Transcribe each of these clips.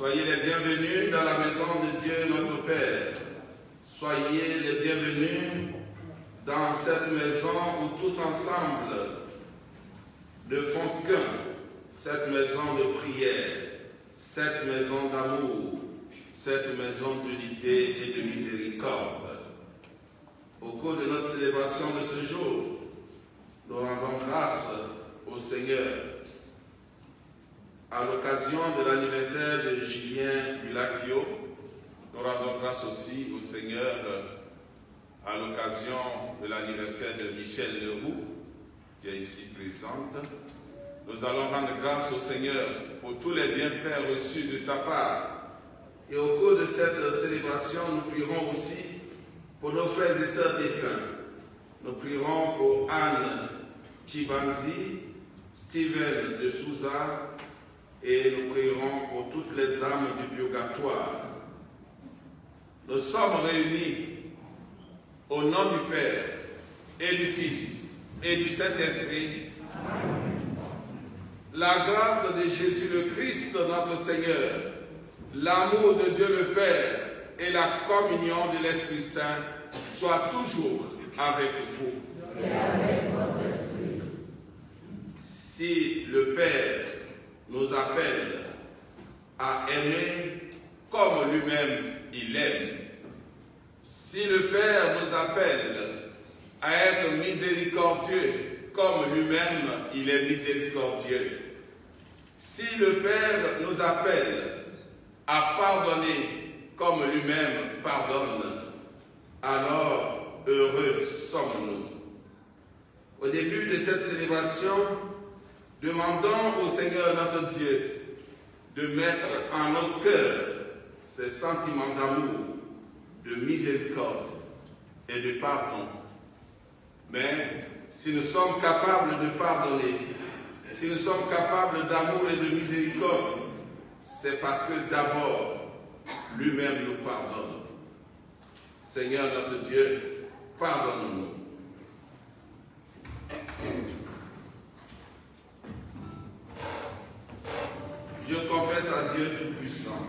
Soyez les bienvenus dans la maison de Dieu notre Père. Soyez les bienvenus dans cette maison où tous ensemble ne font qu'un. Cette maison de prière, cette maison d'amour, cette maison d'unité et de miséricorde. Au cours de notre célébration de ce jour, nous rendons grâce au Seigneur. À l'occasion de l'anniversaire de Julien Bulacchio, nous rendons grâce aussi au Seigneur à l'occasion de l'anniversaire de Michel Leroux, qui est ici présente. Nous allons rendre grâce au Seigneur pour tous les bienfaits reçus de sa part. Et au cours de cette célébration, nous prierons aussi pour nos frères et sœurs défunts. Nous prierons pour Anne Chibanzi, Steven de Souza, et nous prierons pour toutes les âmes du purgatoire. Nous sommes réunis au nom du Père et du Fils et du Saint-Esprit. La grâce de Jésus le Christ, notre Seigneur, l'amour de Dieu le Père et la communion de l'Esprit Saint soient toujours avec vous. Et avec votre esprit. Si le Père nous appelle à aimer comme lui-même il aime, si le Père nous appelle à être miséricordieux comme lui-même il est miséricordieux, si le Père nous appelle à pardonner comme lui-même pardonne, alors heureux sommes-nous. Au début de cette célébration, demandons au Seigneur notre Dieu de mettre en nos cœurs ces sentiments d'amour, de miséricorde et de pardon. Mais si nous sommes capables de pardonner, si nous sommes capables d'amour et de miséricorde, c'est parce que d'abord, lui-même nous pardonne. Seigneur notre Dieu, pardonne-nous. Je confesse à Dieu Tout-Puissant.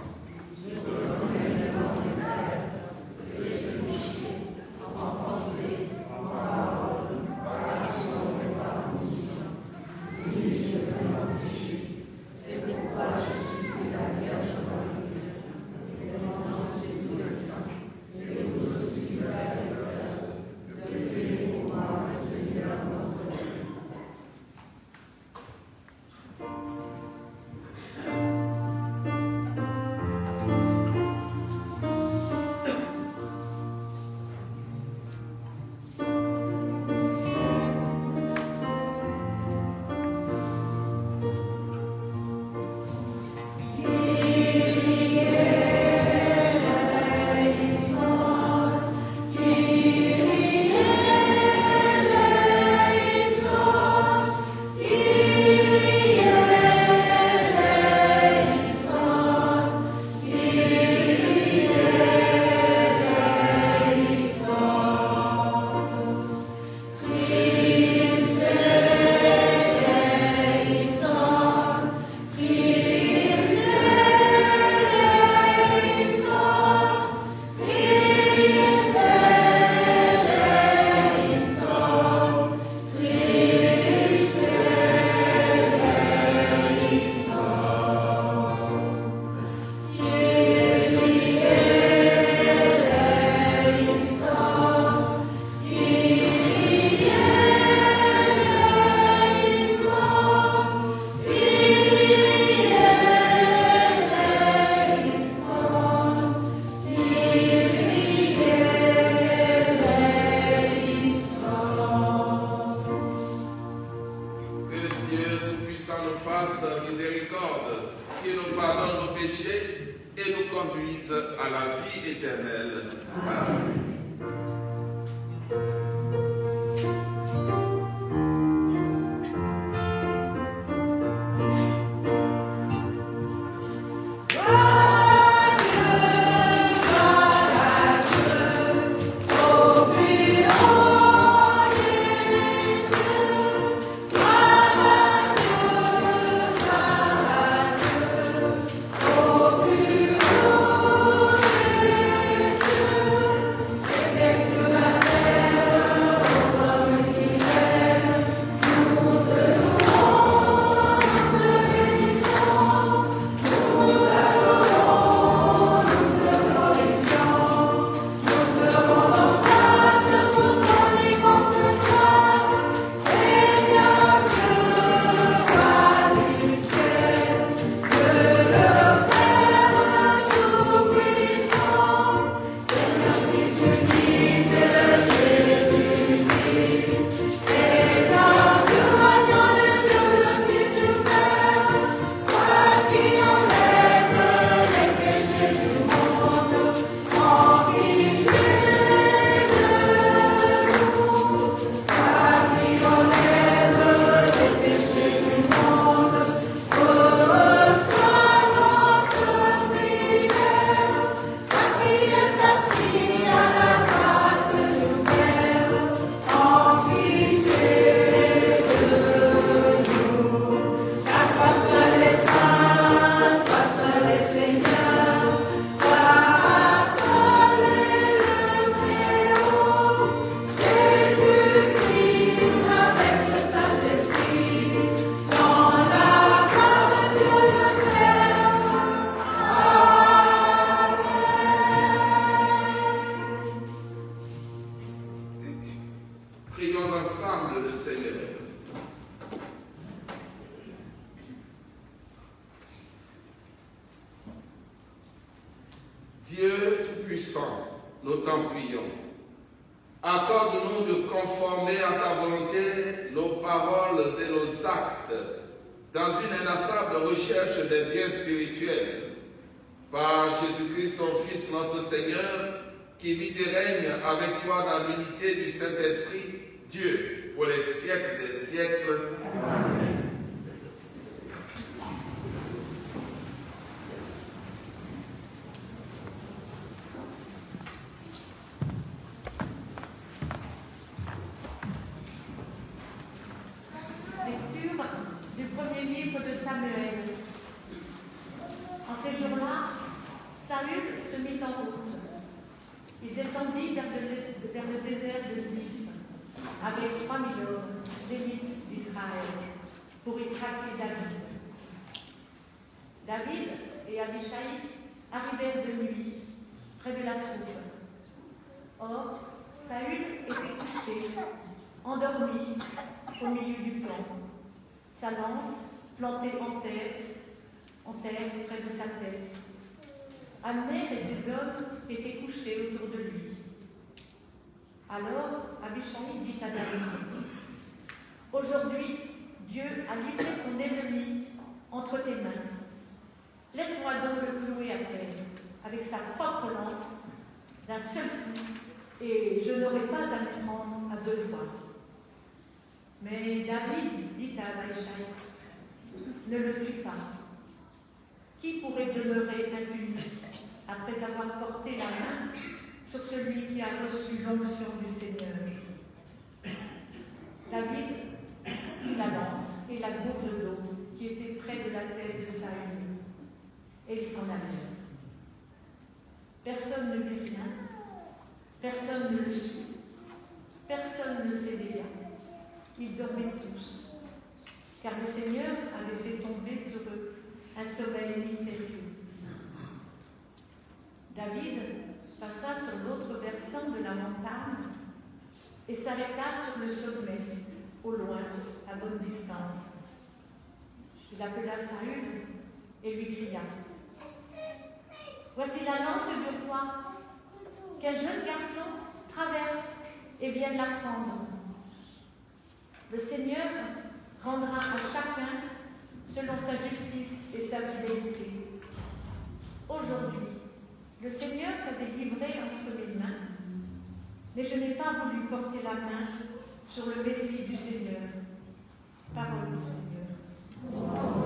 À la vie éternelle. Amen. Oh, Dieu Tout-Puissant, nous t'en prions. Accorde-nous de conformer à ta volonté nos paroles et nos actes dans une inassable recherche des biens spirituels. Par Jésus-Christ, ton Fils, notre Seigneur, qui vit et règne avec toi dans l'unité du Saint-Esprit, Dieu, pour les siècles des siècles. Amen. Lecture du premier livre de Samuel. En ces jours-là, Saül se mit en route. Il descendit vers le désert de Ziph avec 3000 hommes, l'élite d'Israël, pour y traquer David. David et Abishai arrivèrent de nuit près de la troupe. Or, Saül était couché, endormi au milieu du camp, sa lance plantée en terre près de sa tête. Abner et ses hommes étaient couchés autour de lui. Alors Abishai dit à David: « Aujourd'hui, Dieu a livré ton ennemi entre tes mains. Laisse-moi donc le clouer à terre avec sa propre lance d'un seul coup, et je n'aurai pas à me prendre à deux fois. » Mais David dit à Abishai: « Ne le tue pas. Qui pourrait demeurer impuni après avoir porté la main sur celui qui a reçu l'onction du Seigneur? » David prit la lance et la gourde d'eau qui était près de la tête de Saül, et il s'en allait. Personne ne vit rien, personne ne le suit, personne ne s'éveilla. Ils dormaient tous, car le Seigneur avait fait tomber sur eux un sommeil mystérieux. David passa sur l'autre versant de la montagne et s'arrêta sur le sommet, au loin, à bonne distance. Il appela Saül et lui cria: « Voici la lance du roi, qu'un jeune garçon traverse et vienne la prendre. Le Seigneur rendra à chacun selon sa justice et sa fidélité. Aujourd'hui, le Seigneur t'avait livré entre mes mains, mais je n'ai pas voulu porter la main sur le Messie du Seigneur. » Parole du Seigneur.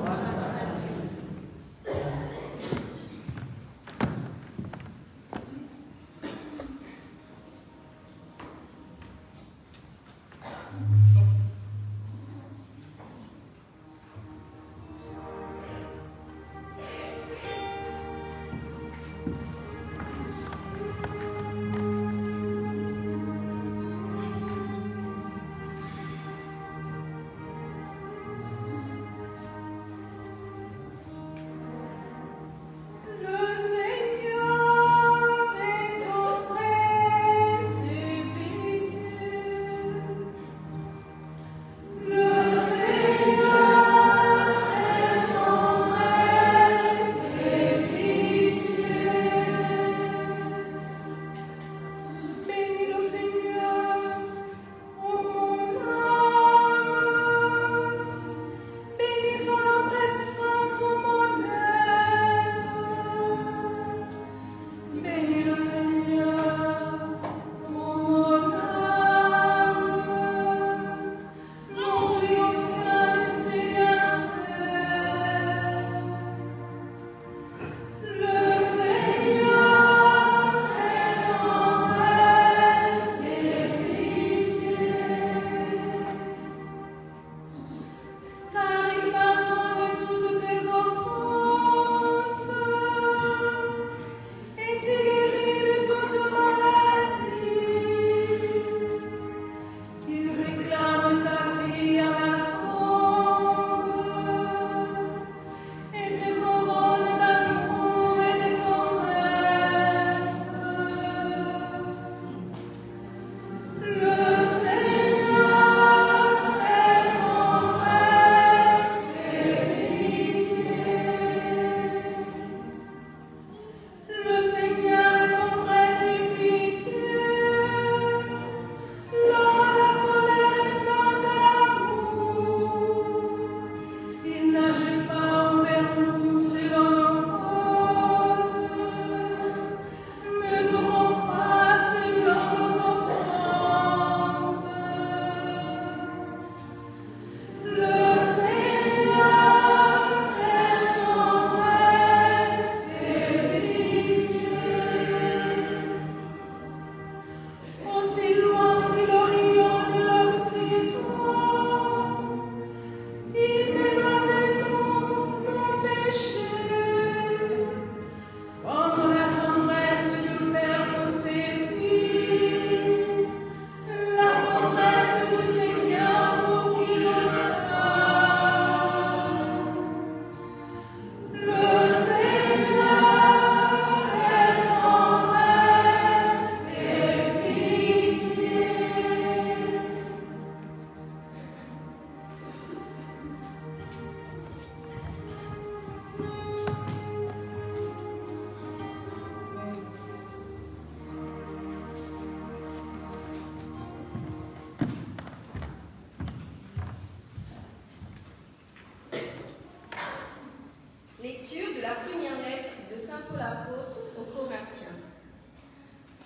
Lecture de la première lettre de saint Paul apôtre aux Corinthiens.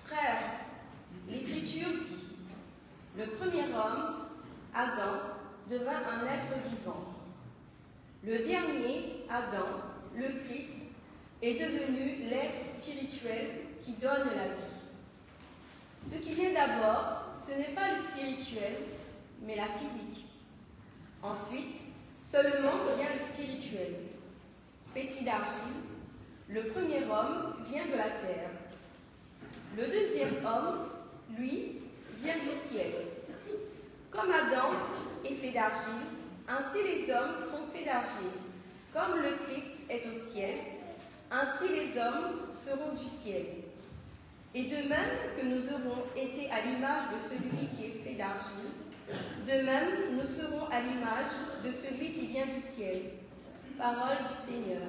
Frères, l'Écriture dit, le premier homme, Adam, devint un être vivant. Le dernier, Adam, le Christ, est devenu l'être spirituel qui donne la vie. Ce qui vient d'abord, ce n'est pas le spirituel, mais la physique. Ensuite, seulement vient le spirituel. Pétri d'argile, le premier homme vient de la terre. Le deuxième homme, lui, vient du ciel. Comme Adam est fait d'argile, ainsi les hommes sont faits d'argile. Comme le Christ est au ciel, ainsi les hommes seront du ciel. Et de même que nous aurons été à l'image de celui qui est fait d'argile, de même nous serons à l'image de celui qui vient du ciel. Parole du Seigneur.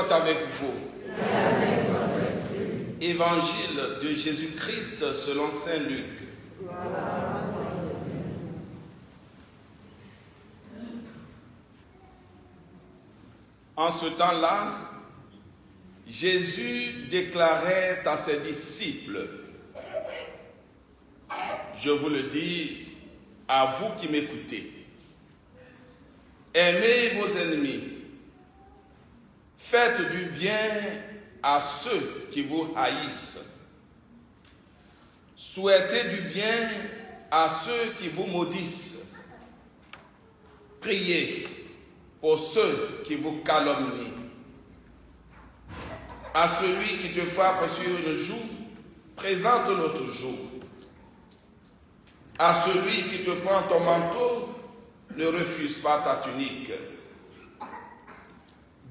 Avec vous. Évangile de Jésus-Christ selon saint Luc. En ce temps-là, Jésus déclarait à ses disciples, je vous le dis, à vous qui m'écoutez, aimez vos ennemis. Faites du bien à ceux qui vous haïssent. Souhaitez du bien à ceux qui vous maudissent. Priez pour ceux qui vous calomnient. À celui qui te frappe sur une joue, présente l'autre joue. À celui qui te prend ton manteau, ne refuse pas ta tunique.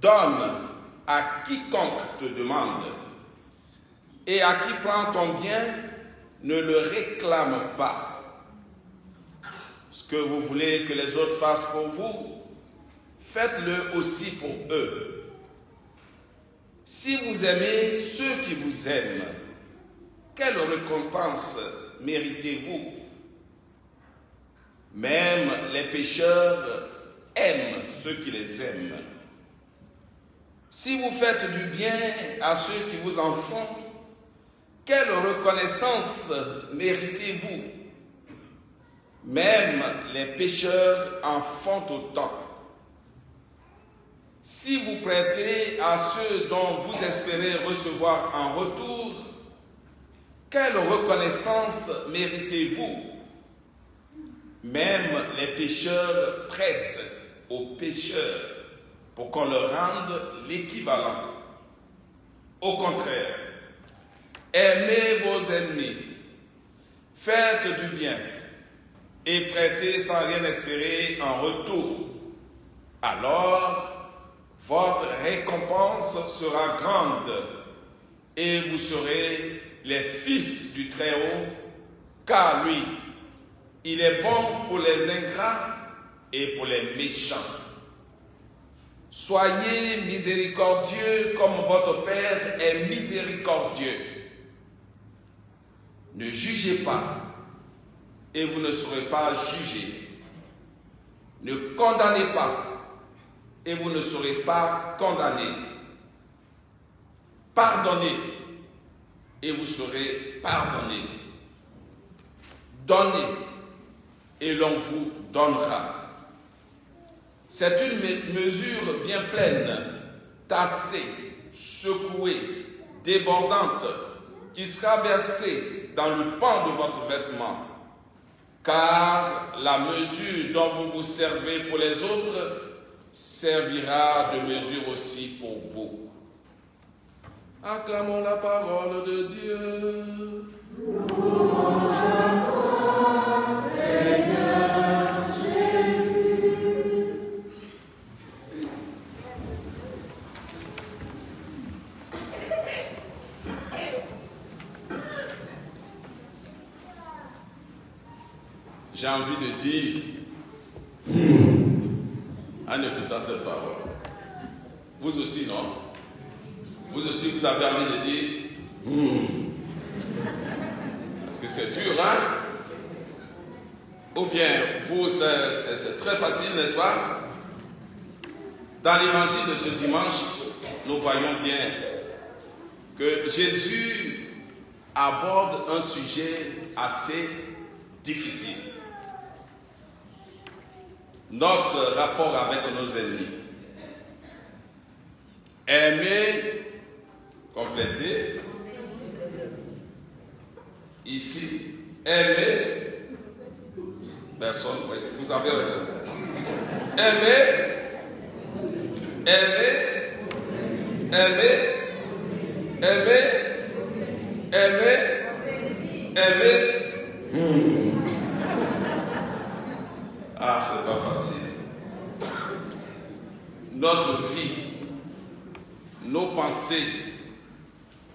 Donne à quiconque te demande, et à qui prend ton bien, ne le réclame pas. Ce que vous voulez que les autres fassent pour vous, faites-le aussi pour eux. Si vous aimez ceux qui vous aiment, quelle récompense méritez-vous? Même les pécheurs aiment ceux qui les aiment. Si vous faites du bien à ceux qui vous en font, quelle reconnaissance méritez-vous? Même les pécheurs en font autant. Si vous prêtez à ceux dont vous espérez recevoir en retour, quelle reconnaissance méritez-vous? Même les pécheurs prêtent aux pécheurs. pour qu'on leur rende l'équivalent. Au contraire, aimez vos ennemis, faites du bien et prêtez sans rien espérer en retour. Alors, votre récompense sera grande et vous serez les fils du Très-Haut, car lui, il est bon pour les ingrats et pour les méchants. Soyez miséricordieux comme votre Père est miséricordieux. Ne jugez pas et vous ne serez pas jugés. Ne condamnez pas et vous ne serez pas condamnés. Pardonnez et vous serez pardonnés. Donnez et l'on vous donnera. C'est une mesure bien pleine, tassée, secouée, débordante, qui sera versée dans le pan de votre vêtement. Car la mesure dont vous vous servez pour les autres servira de mesure aussi pour vous. Acclamons la parole de Dieu. Seigneur Jésus. J'ai envie de dire, en écoutant cette parole, vous aussi, non? Vous aussi, vous avez envie de dire, parce que c'est dur, hein? Ou bien, vous, c'est très facile, n'est-ce pas? Dans l'évangile de ce dimanche, nous voyons bien que Jésus aborde un sujet assez difficile. Notre rapport avec nos ennemis. Aimer, compléter. Ici, aimer. Personne, oui, vous avez raison. Aimer. Aimer. Aimer. Aimer. Aimer. Aimer. Ah, c'est pas facile. Notre vie, nos pensées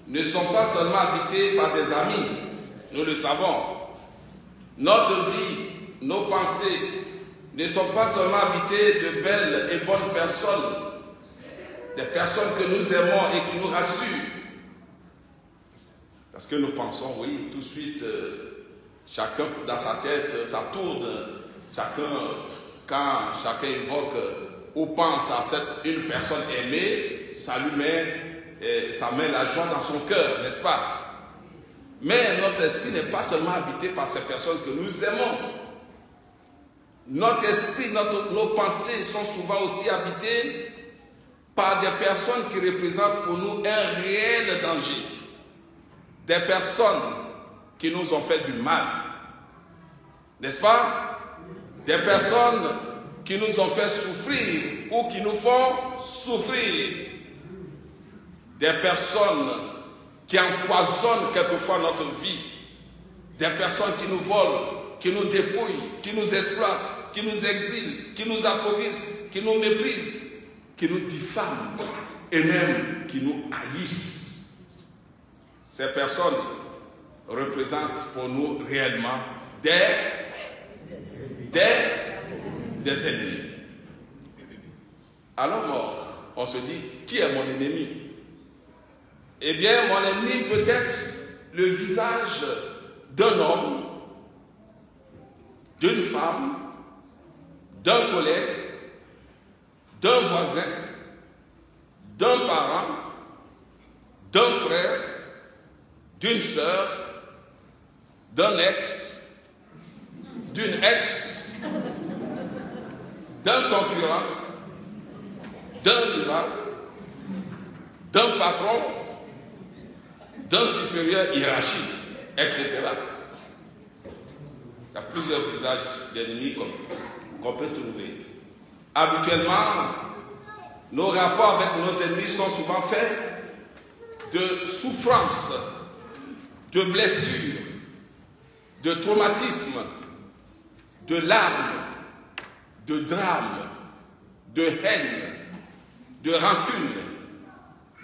ne sont pas seulement habitées par des amis, nous le savons. Notre vie, nos pensées ne sont pas seulement habitées de belles et bonnes personnes, des personnes que nous aimons et qui nous rassurent. Parce que nous pensons, oui, tout de suite, chacun dans sa tête, ça tourne. Quand chacun évoque ou pense à une personne aimée, ça met la joie dans son cœur, n'est-ce pas? Mais notre esprit n'est pas seulement habité par ces personnes que nous aimons. Notre esprit, nos pensées sont souvent aussi habitées par des personnes qui représentent pour nous un réel danger. Des personnes qui nous ont fait du mal. N'est-ce pas? Des personnes qui nous ont fait souffrir ou qui nous font souffrir. Des personnes qui empoisonnent quelquefois notre vie. Des personnes qui nous volent, qui nous dépouillent, qui nous exploitent, qui nous exilent, qui nous appauvrissent, qui nous méprisent, qui nous diffament et même qui nous haïssent. Ces personnes représentent pour nous réellement des ennemis. Alors, on se dit, qui est mon ennemi? Eh bien, mon ennemi peut être le visage d'un homme, d'une femme, d'un collègue, d'un voisin, d'un parent, d'un frère, d'une sœur, d'un ex, d'une ex, d'un concurrent, d'un rival, d'un patron, d'un supérieur hiérarchique, etc. Il y a plusieurs visages d'ennemis qu'on peut trouver. Habituellement, nos rapports avec nos ennemis sont souvent faits de souffrances, de blessures, de traumatismes, de larmes, de drames, de haine, de rancune,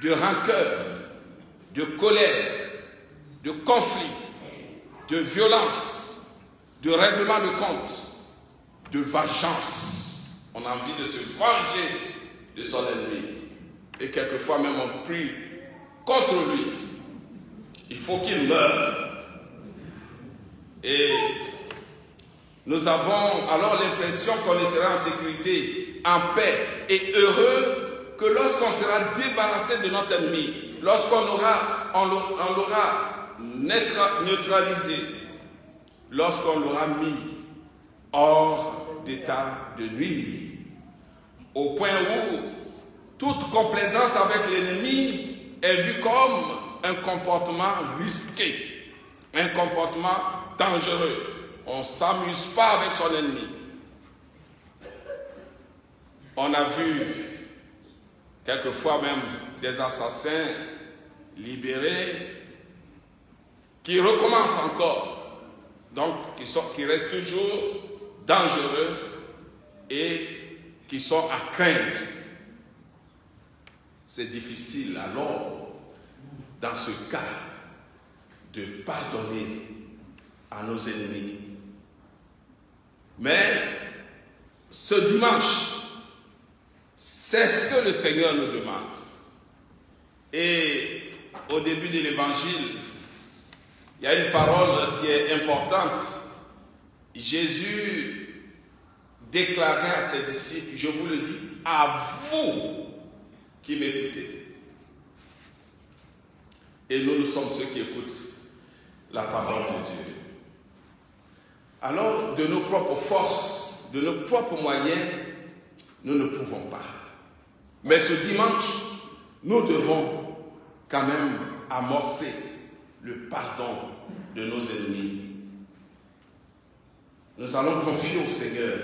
de rancœur, de colère, de conflit, de violence, de règlement de compte, de vengeance. On a envie de se venger de son ennemi. Et quelquefois même on prie contre lui. Il faut qu'il meure. Et nous avons alors l'impression qu'on sera en sécurité, en paix et heureux que lorsqu'on sera débarrassé de notre ennemi, lorsqu'on l'aura neutralisé, lorsqu'on l'aura mis hors d'état de nuire, au point où toute complaisance avec l'ennemi est vue comme un comportement risqué, un comportement dangereux. On ne s'amuse pas avec son ennemi. On a vu quelquefois même des assassins libérés qui recommencent encore, donc qui restent toujours dangereux et qui sont à craindre. C'est difficile alors, dans ce cas, de pardonner à nos ennemis. Mais ce dimanche, c'est ce que le Seigneur nous demande. Et au début de l'évangile, il y a une parole qui est importante. Jésus déclarait à ses disciples, je vous le dis, à vous qui m'écoutez. Et nous sommes ceux qui écoutent la parole de Dieu. Alors, de nos propres forces, de nos propres moyens, nous ne pouvons pas. Mais ce dimanche, nous devons quand même amorcer le pardon de nos ennemis. Nous allons confier au Seigneur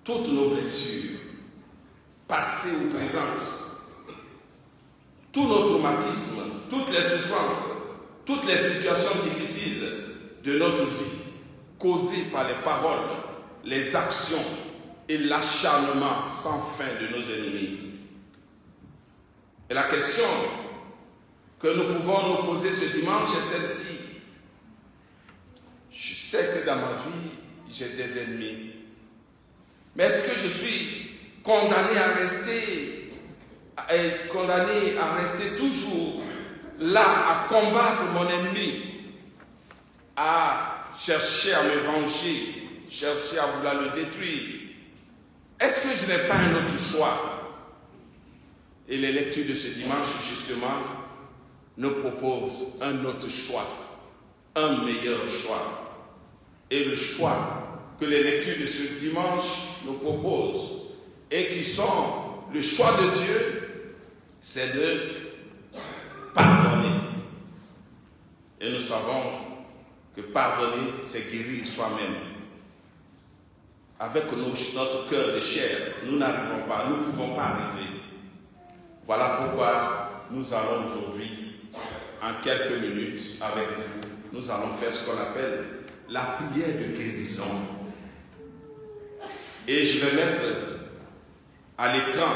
toutes nos blessures, passées ou présentes, tous nos traumatismes, toutes les souffrances, toutes les situations difficiles de notre vie, causées par les paroles, les actions et l'acharnement sans fin de nos ennemis. Et la question que nous pouvons nous poser ce dimanche est celle-ci. Je sais que dans ma vie, j'ai des ennemis. Mais est-ce que je suis condamné à rester toujours là, à combattre mon ennemi, à chercher à me venger, chercher à vouloir le détruire? Est-ce que je n'ai pas un autre choix? Et les lectures de ce dimanche, justement, nous proposent un autre choix, un meilleur choix. Et le choix que les lectures de ce dimanche nous proposent, et qui sont le choix de Dieu, c'est de pardonner. Et nous savons que pardonner, c'est guérir soi-même. Avec notre cœur de chair, nous n'arrivons pas, nous ne pouvons pas arriver. Voilà pourquoi nous allons aujourd'hui, en quelques minutes, avec vous, nous allons faire ce qu'on appelle la prière de guérison. Et je vais mettre à l'écran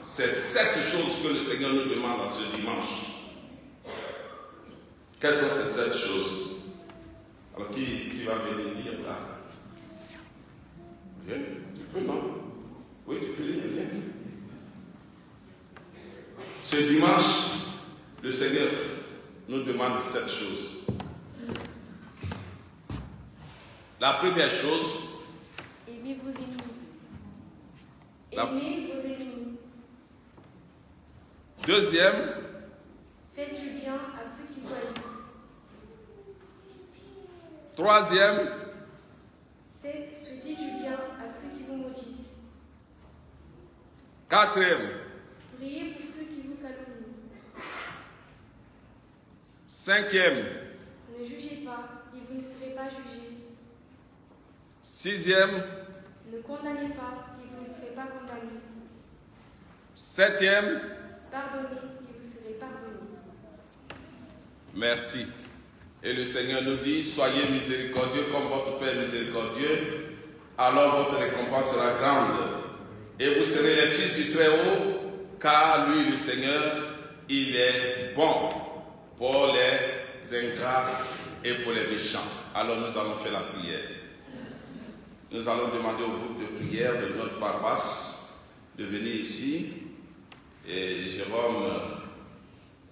ces 7 choses que le Seigneur nous demande en ce dimanche. Quelles sont ces 7 choses? Alors qui va venir lire là? Viens, tu peux, non? Oui, tu peux lire, viens. Ce dimanche, le Seigneur nous demande 7 choses. La première chose, aimez vos ennemis. Aimez vos ennemis. Deuxième, faites du bien à ceux qui vous haïssent. Troisième, souhaitez du bien à ceux qui vous maudissent. Quatrième, priez pour ceux qui vous calomnient. Cinquième, ne jugez pas et vous ne serez pas jugés. Sixième, ne condamnez pas et vous ne serez pas condamnés. Septième. Pardonnez et vous serez pardonnés. Merci. Et le Seigneur nous dit, soyez miséricordieux comme votre Père est miséricordieux, alors votre récompense sera grande. Et vous serez les fils du Très-Haut, car lui, le Seigneur, il est bon pour les ingrats et pour les méchants. Alors nous allons faire la prière. Nous allons demander au groupe de prière de notre paroisse de venir ici, et Jérôme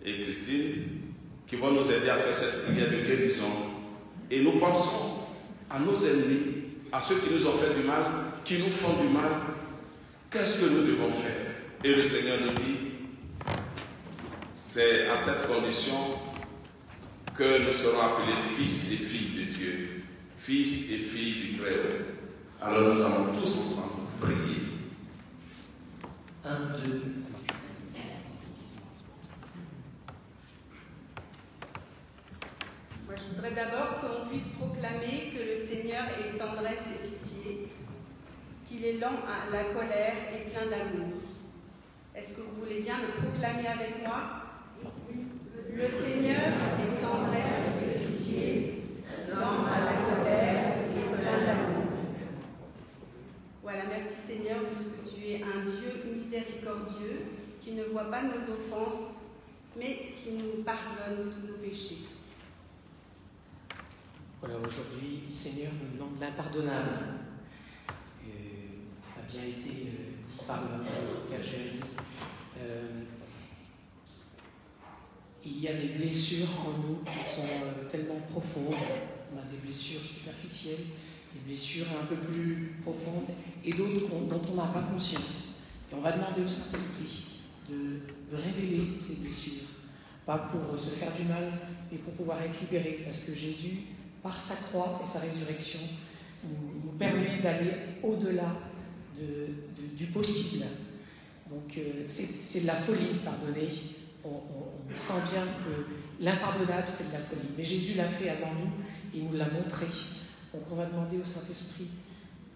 et Christine, qui vont nous aider à faire cette prière de guérison. Et nous pensons à nos ennemis, à ceux qui nous ont fait du mal, qui nous font du mal. Qu'est-ce que nous devons faire? Et le Seigneur nous dit, c'est à cette condition que nous serons appelés fils et filles de Dieu, fils et filles du Très-Haut. Alors nous allons tous ensemble prier. 1, 2. Moi, je voudrais d'abord que l'on puisse proclamer que le Seigneur est tendresse et pitié, qu'il est lent à la colère et plein d'amour. Est-ce que vous voulez bien le proclamer avec moi? Le Seigneur est tendresse et pitié, lent à la colère et plein d'amour. Voilà, merci Seigneur de ce que tu es un Dieu miséricordieux qui ne voit pas nos offenses, mais qui nous pardonne tous nos péchés. Voilà, aujourd'hui, Seigneur, nous demande l'impardonnable. Ça a bien été dit par notre Père Jérémie. Il y a des blessures en nous qui sont tellement profondes. On a des blessures superficielles, des blessures un peu plus profondes, et d'autres dont on n'a pas conscience. Et on va demander au Saint-Esprit de révéler ces blessures. Pas pour se faire du mal, mais pour pouvoir être libérés. Parce que Jésus, par sa croix et sa résurrection, nous permet d'aller au-delà du possible. Donc c'est de la folie de pardonner. On sent bien que l'impardonnable, c'est de la folie. Mais Jésus l'a fait avant nous, et il nous l'a montré. Donc on va demander au Saint-Esprit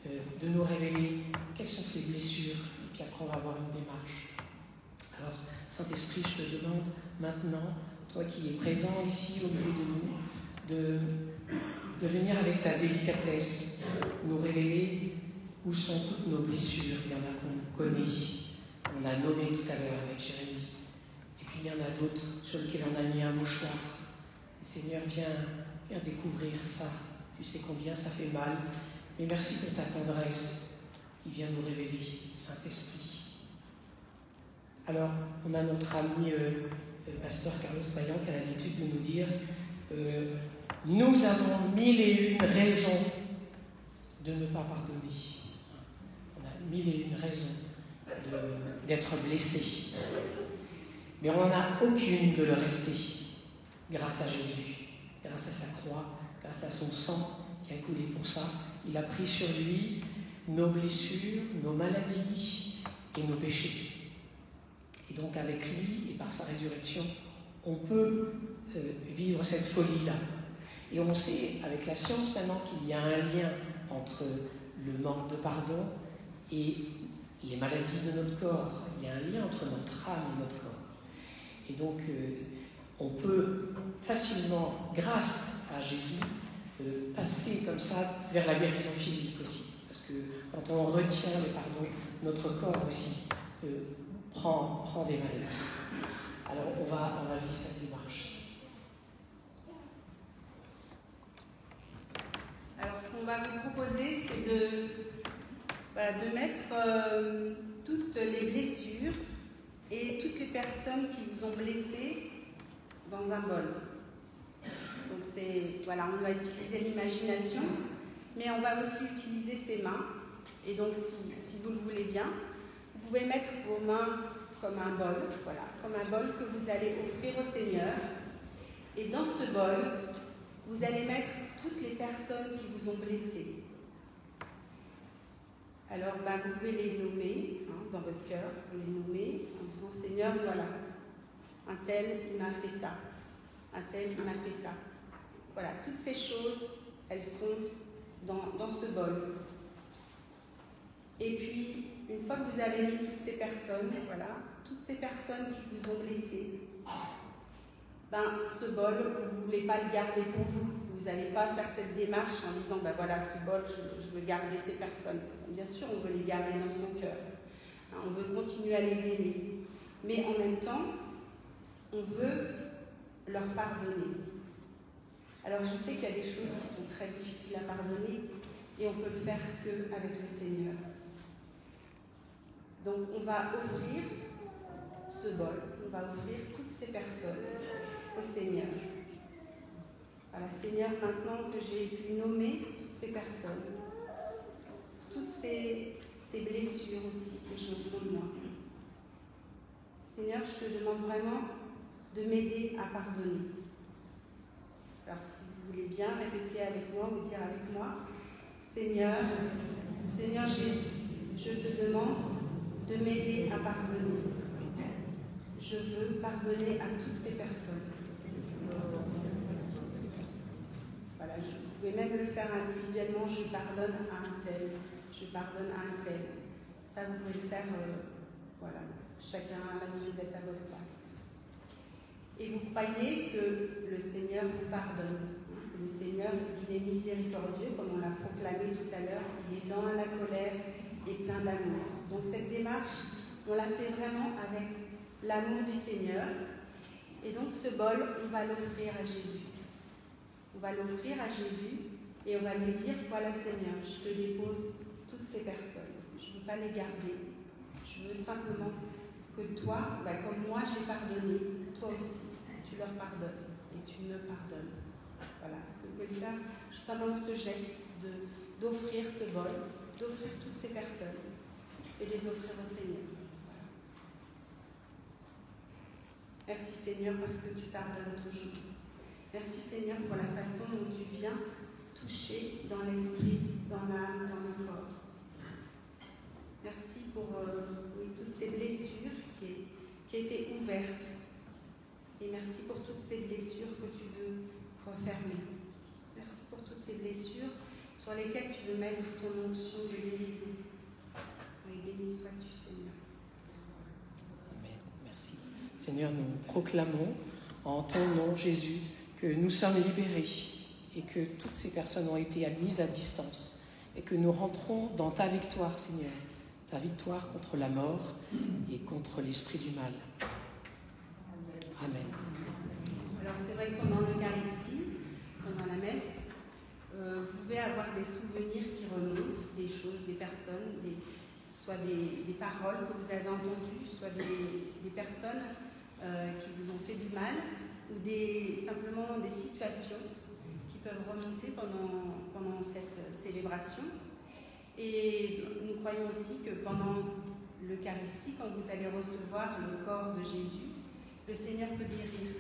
de nous révéler quelles sont ces blessures, et puis après on va avoir une démarche. Alors, Saint-Esprit, je te demande maintenant, toi qui es présent ici au milieu de nous, de venir avec ta délicatesse, nous révéler où sont toutes nos blessures. Il y en a qu'on connaît, on a nommé tout à l'heure avec Jérémie. Et puis il y en a d'autres sur lesquels on a mis un mouchoir. Le Seigneur, viens découvrir ça. Tu sais combien ça fait mal. Mais merci pour ta tendresse qui vient nous révéler, Saint-Esprit. Alors, on a notre ami pasteur Carlos Payan qui a l'habitude de nous dire nous avons 1001 raisons de ne pas pardonner. On a 1001 raisons d'être blessés. Mais on n'en a aucune de le rester grâce à Jésus, grâce à sa croix, grâce à son sang qui a coulé pour ça. Il a pris sur lui nos blessures, nos maladies et nos péchés. Et donc avec lui et par sa résurrection, on peut vivre cette folie-là. Et on sait avec la science maintenant qu'il y a un lien entre le manque de pardon et les maladies de notre corps. Il y a un lien entre notre âme et notre corps. Et donc on peut facilement, grâce à Jésus, passer comme ça vers la guérison physique aussi. Parce que quand on retient le pardon, notre corps aussi prend des maladies. Alors on va vivre cette démarche. Alors ce qu'on va vous proposer, c'est de mettre toutes les blessures et toutes les personnes qui vous ont blessé dans un bol. Donc on va utiliser l'imagination, mais on va aussi utiliser ses mains. Et donc si vous le voulez bien, vous pouvez mettre vos mains comme un bol, voilà, comme un bol que vous allez offrir au Seigneur. Et dans ce bol, vous allez mettre toutes les personnes qui vous ont blessé. Alors, vous pouvez les nommer dans votre cœur, vous les nommer en disant « Seigneur, voilà, un tel, il m'a fait ça. Un tel, il m'a fait ça. » Voilà, toutes ces choses, elles sont dans ce bol. Et puis, une fois que vous avez mis toutes ces personnes, voilà, toutes ces personnes qui vous ont blessé, ben, ce bol, vous ne voulez pas le garder pour vous. Vous n'allez pas faire cette démarche en disant, ben voilà, ce bol, je veux garder ces personnes. Bien sûr, on veut les garder dans son cœur. On veut continuer à les aimer. Mais en même temps, on veut leur pardonner. Alors, je sais qu'il y a des choses qui sont très difficiles à pardonner et on peut le faire qu'avec le Seigneur. Donc, on va offrir ce bol, on va offrir toutes ces personnes au Seigneur. Voilà, Seigneur, maintenant que j'ai pu nommer toutes ces personnes, toutes ces blessures aussi que j'ai au fond de moi, Seigneur, je te demande vraiment de m'aider à pardonner. Alors, si vous voulez bien répéter avec moi ou dire avec moi, Seigneur Jésus, je te demande de m'aider à pardonner. Je veux pardonner à toutes ces personnes. Voilà, vous pouvez même le faire individuellement, je pardonne à un tel, je pardonne à un tel. Ça, vous pouvez le faire, voilà, chacun là où vous êtes à votre place. Et vous croyez que le Seigneur vous pardonne, hein, que le Seigneur, il est miséricordieux, comme on l'a proclamé tout à l'heure, il est lent à la colère et plein d'amour. Donc cette démarche, on la fait vraiment avec l'amour du Seigneur. Et donc ce bol, on va l'offrir à Jésus. On va l'offrir à Jésus et on va lui dire, voilà Seigneur, je te dépose toutes ces personnes. Je ne veux pas les garder. Je veux simplement que toi, comme moi j'ai pardonné, toi aussi, tu leur pardonnes et tu me pardonnes. Voilà, ce que vous pouvez faire, simplement ce geste d'offrir ce bol, d'offrir toutes ces personnes et les offrir au Seigneur. Voilà. Merci Seigneur parce que tu pardonnes toujours. Merci Seigneur pour la façon dont tu viens toucher dans l'esprit, dans l'âme, dans le corps. Merci pour toutes ces blessures qui étaient ouvertes. Et merci pour toutes ces blessures que tu veux refermer. Merci pour toutes ces blessures sur lesquelles tu veux mettre ton onction de guérison. Oui, béni sois-tu, Seigneur. Amen. Merci. Seigneur, nous proclamons en ton nom, Jésus, que nous sommes libérés et que toutes ces personnes ont été mises à distance et que nous rentrons dans ta victoire, Seigneur, ta victoire contre la mort et contre l'esprit du mal. Amen. Alors c'est vrai que pendant l'Eucharistie, pendant la messe, vous pouvez avoir des souvenirs qui remontent, des choses, des personnes, soit des paroles que vous avez entendues, soit des personnes qui vous ont fait du mal, ou simplement des situations qui peuvent remonter pendant cette célébration. Et nous croyons aussi que pendant l'Eucharistie, quand vous allez recevoir le corps de Jésus, le Seigneur peut guérir.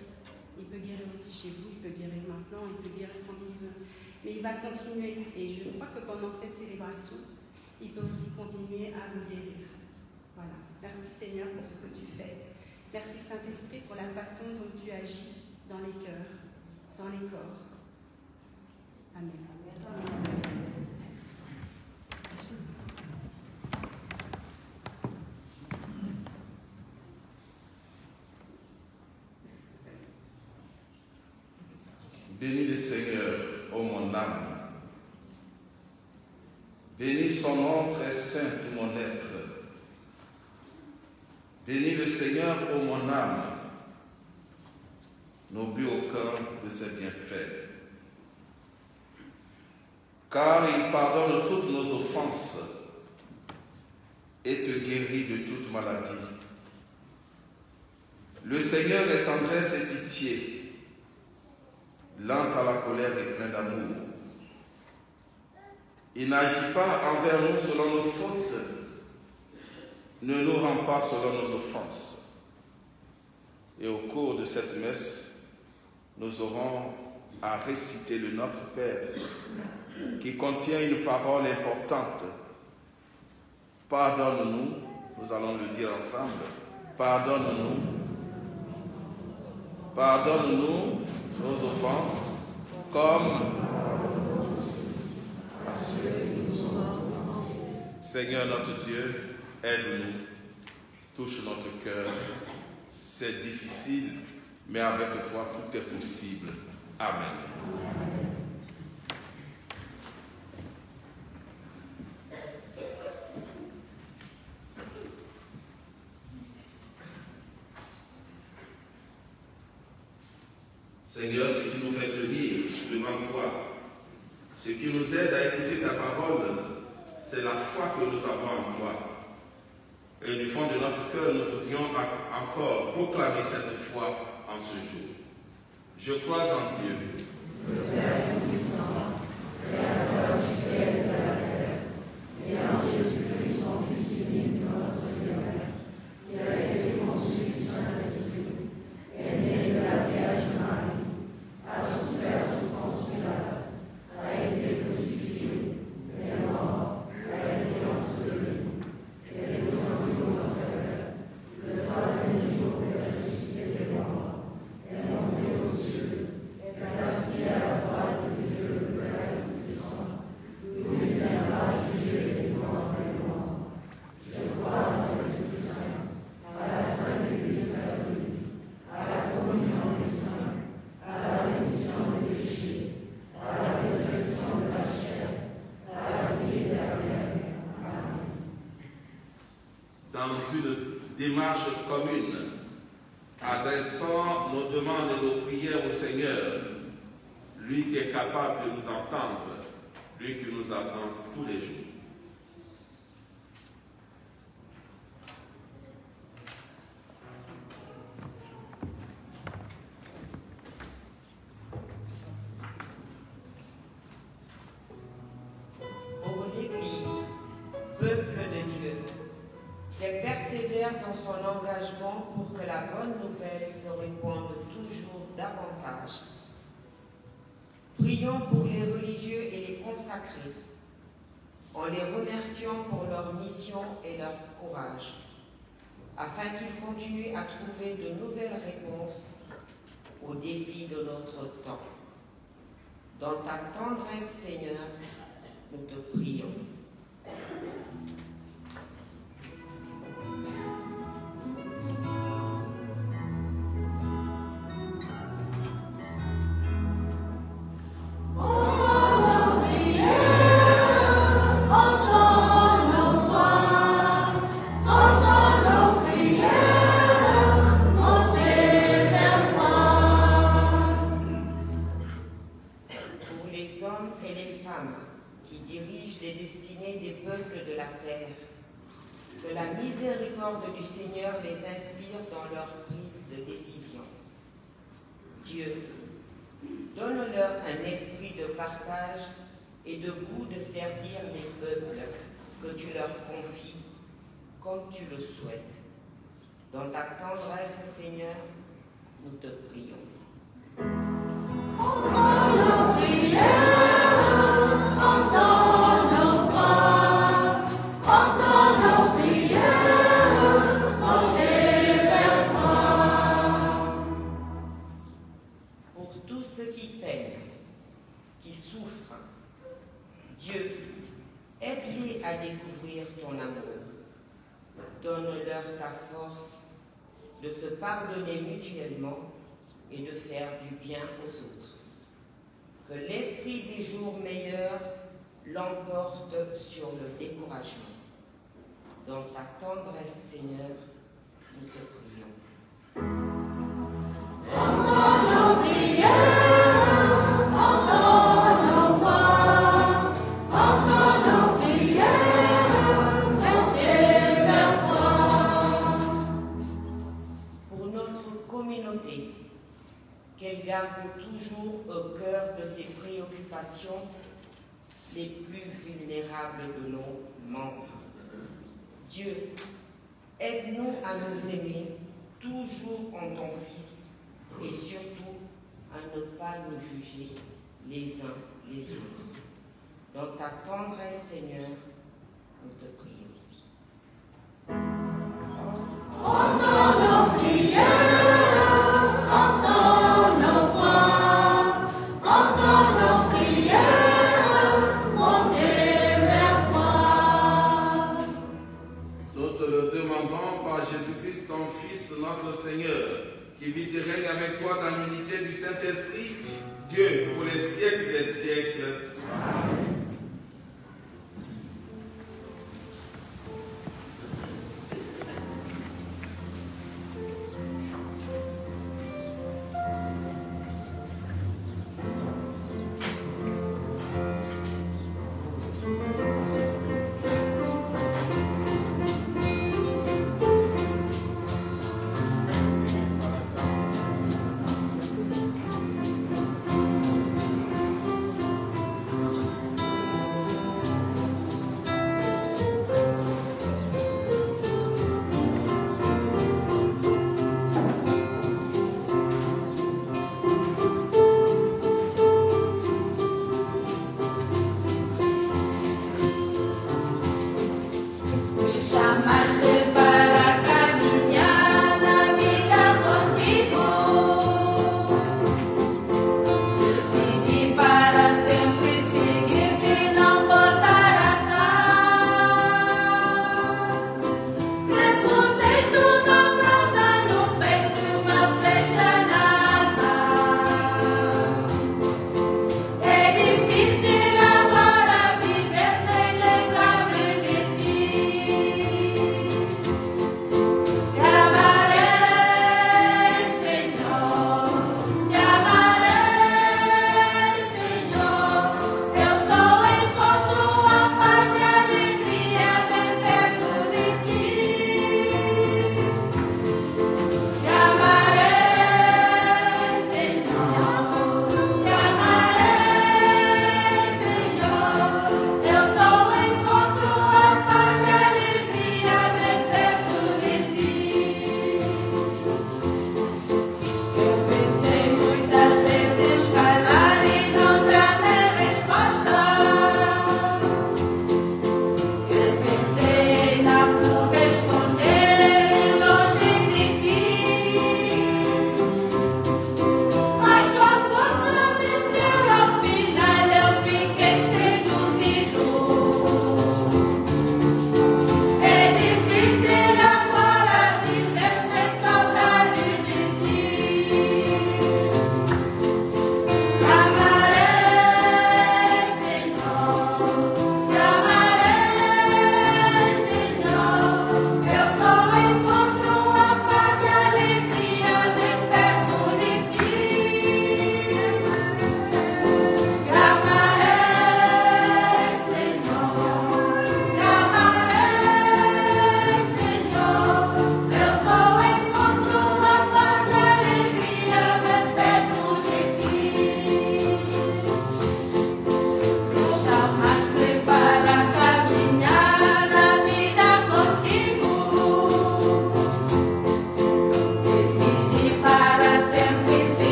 Il peut guérir aussi chez vous, il peut guérir maintenant, il peut guérir quand il veut. Mais il va continuer. Et je crois que pendant cette célébration, il peut aussi continuer à vous guérir. Voilà. Merci Seigneur pour ce que tu fais. Merci Saint-Esprit pour la façon dont tu agis dans les cœurs, dans les corps. Amen. Amen. Bénis le Seigneur, ô mon âme. Bénis son nom très saint, tout mon être. Bénis le Seigneur, ô mon âme. N'oublie aucun de ses bienfaits. Car il pardonne toutes nos offenses et te guérit de toute maladie. Le Seigneur est tendresse et pitié, lent à la colère et plein d'amour. Il n'agit pas envers nous selon nos fautes, ne nous rend pas selon nos offenses. Et au cours de cette messe, nous aurons à réciter le Notre Père, qui contient une parole importante. Pardonne-nous, nous allons le dire ensemble, pardonne-nous, pardonne-nous nos offenses, comme à ceux qui nous ont offensés. Seigneur notre Dieu, aide-nous, touche notre cœur. C'est difficile, mais avec toi, tout est possible. Amen. Seigneur, ce qui nous fait tenir devant toi, ce qui nous aide à écouter ta parole, c'est la foi que nous avons en toi. Et du fond de notre cœur, nous voudrions encore proclamer cette foi en ce jour. Je crois en Dieu, le Père puissant, Créateur du ciel et de la terre, et en Jésus-Christ, son Fils unique, notre Seigneur, qui a été conçu du Saint-Esprit, est né de la Vierge Marie, a souffert sous Ponce Pilate, a été crucifié, est mort, a été enseveli, est descendu aux enfers, le troisième jour est ressuscité des morts, est monté aux cieux, est assis à la droite de Dieu le Père Tout-Puissant, d'où il viendra juger les vivants et les morts. Je crois en l'Esprit Saint, à la Sainte Église catholique, à la communion des saints, à la rémission des péchés, à la résurrection de la chair, à la vie éternelle. Amen. Dans une démarche commune, adressant nos demandes et nos prières au Seigneur, lui qui est capable de nous entendre, lui qui nous attend tous les jours. Pour l'Église, peuple de Dieu, qu'elle persévère dans son engagement pour que la bonne nouvelle se répande toujours davantage. Prions pour les religieux et les consacrés, en les remerciant pour leur mission et leur courage, afin qu'ils continuent à trouver de nouvelles réponses aux défis de notre temps. Dans ta tendresse, Seigneur, nous te prions. Que la miséricorde du Seigneur les inspire dans leur prise de décision. Dieu, donne-leur un esprit de partage et de goût de servir les peuples que tu leur confies, comme tu le souhaites. Dans ta tendresse, Seigneur, nous te prions. Aide-les à découvrir ton amour. Donne-leur ta force de se pardonner mutuellement et de faire du bien aux autres. Que l'esprit des jours meilleurs l'emporte sur le découragement. Dans ta tendresse, Seigneur, nous te prions. Entends nos prières, entends nos voix, entends nos prières, portez vers toi. Pour notre communauté, qu'elle garde toujours au cœur de ses préoccupations les plus vulnérables de nos membres. Dieu, aide-nous à nous aimer toujours en ton Fils et surtout à ne pas nous juger les uns les autres. Dans ta tendresse, Seigneur, nous te prions. Entends nos prières, entends nos voix, entends nos prières, montez vers toi. Christ, notre Seigneur, qui vit et règne avec toi dans l'unité du Saint-Esprit, Dieu, pour les siècles des siècles. Amen.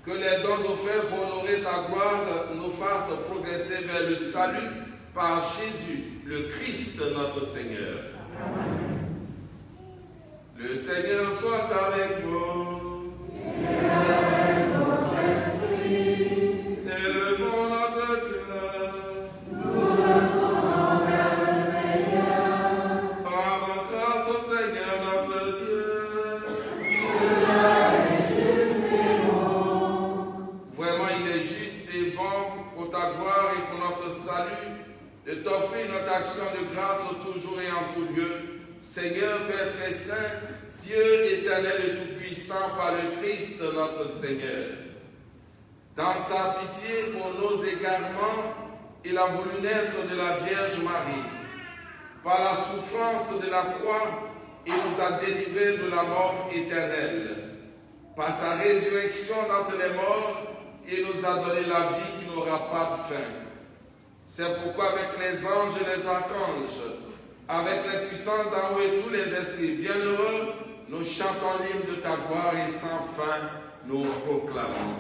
Que les dons offerts pour honorer ta gloire nous fassent progresser vers le salut par Jésus, le Christ notre Seigneur. Amen. Le Seigneur soit avec vous. Et avec votre esprit. Élevons notre cœur. Nous le tournons vers le Seigneur. Rendons grâce au Seigneur notre Dieu. Cela est juste et bon. Vraiment, il est juste et bon pour ta gloire et pour notre salut de t'offrir notre action de grâce toujours et en tout lieu. Seigneur, Père très saint, Dieu éternel et tout-puissant par le Christ notre Seigneur. Dans sa pitié pour nos égarements, il a voulu naître de la Vierge Marie. Par la souffrance de la croix, il nous a délivrés de la mort éternelle. Par sa résurrection d'entre les morts, il nous a donné la vie qui n'aura pas de fin. C'est pourquoi avec les anges et les archanges, avec les puissants d'en haut et tous les esprits bienheureux, nous chantons l'hymne de ta gloire et sans fin nous proclamons.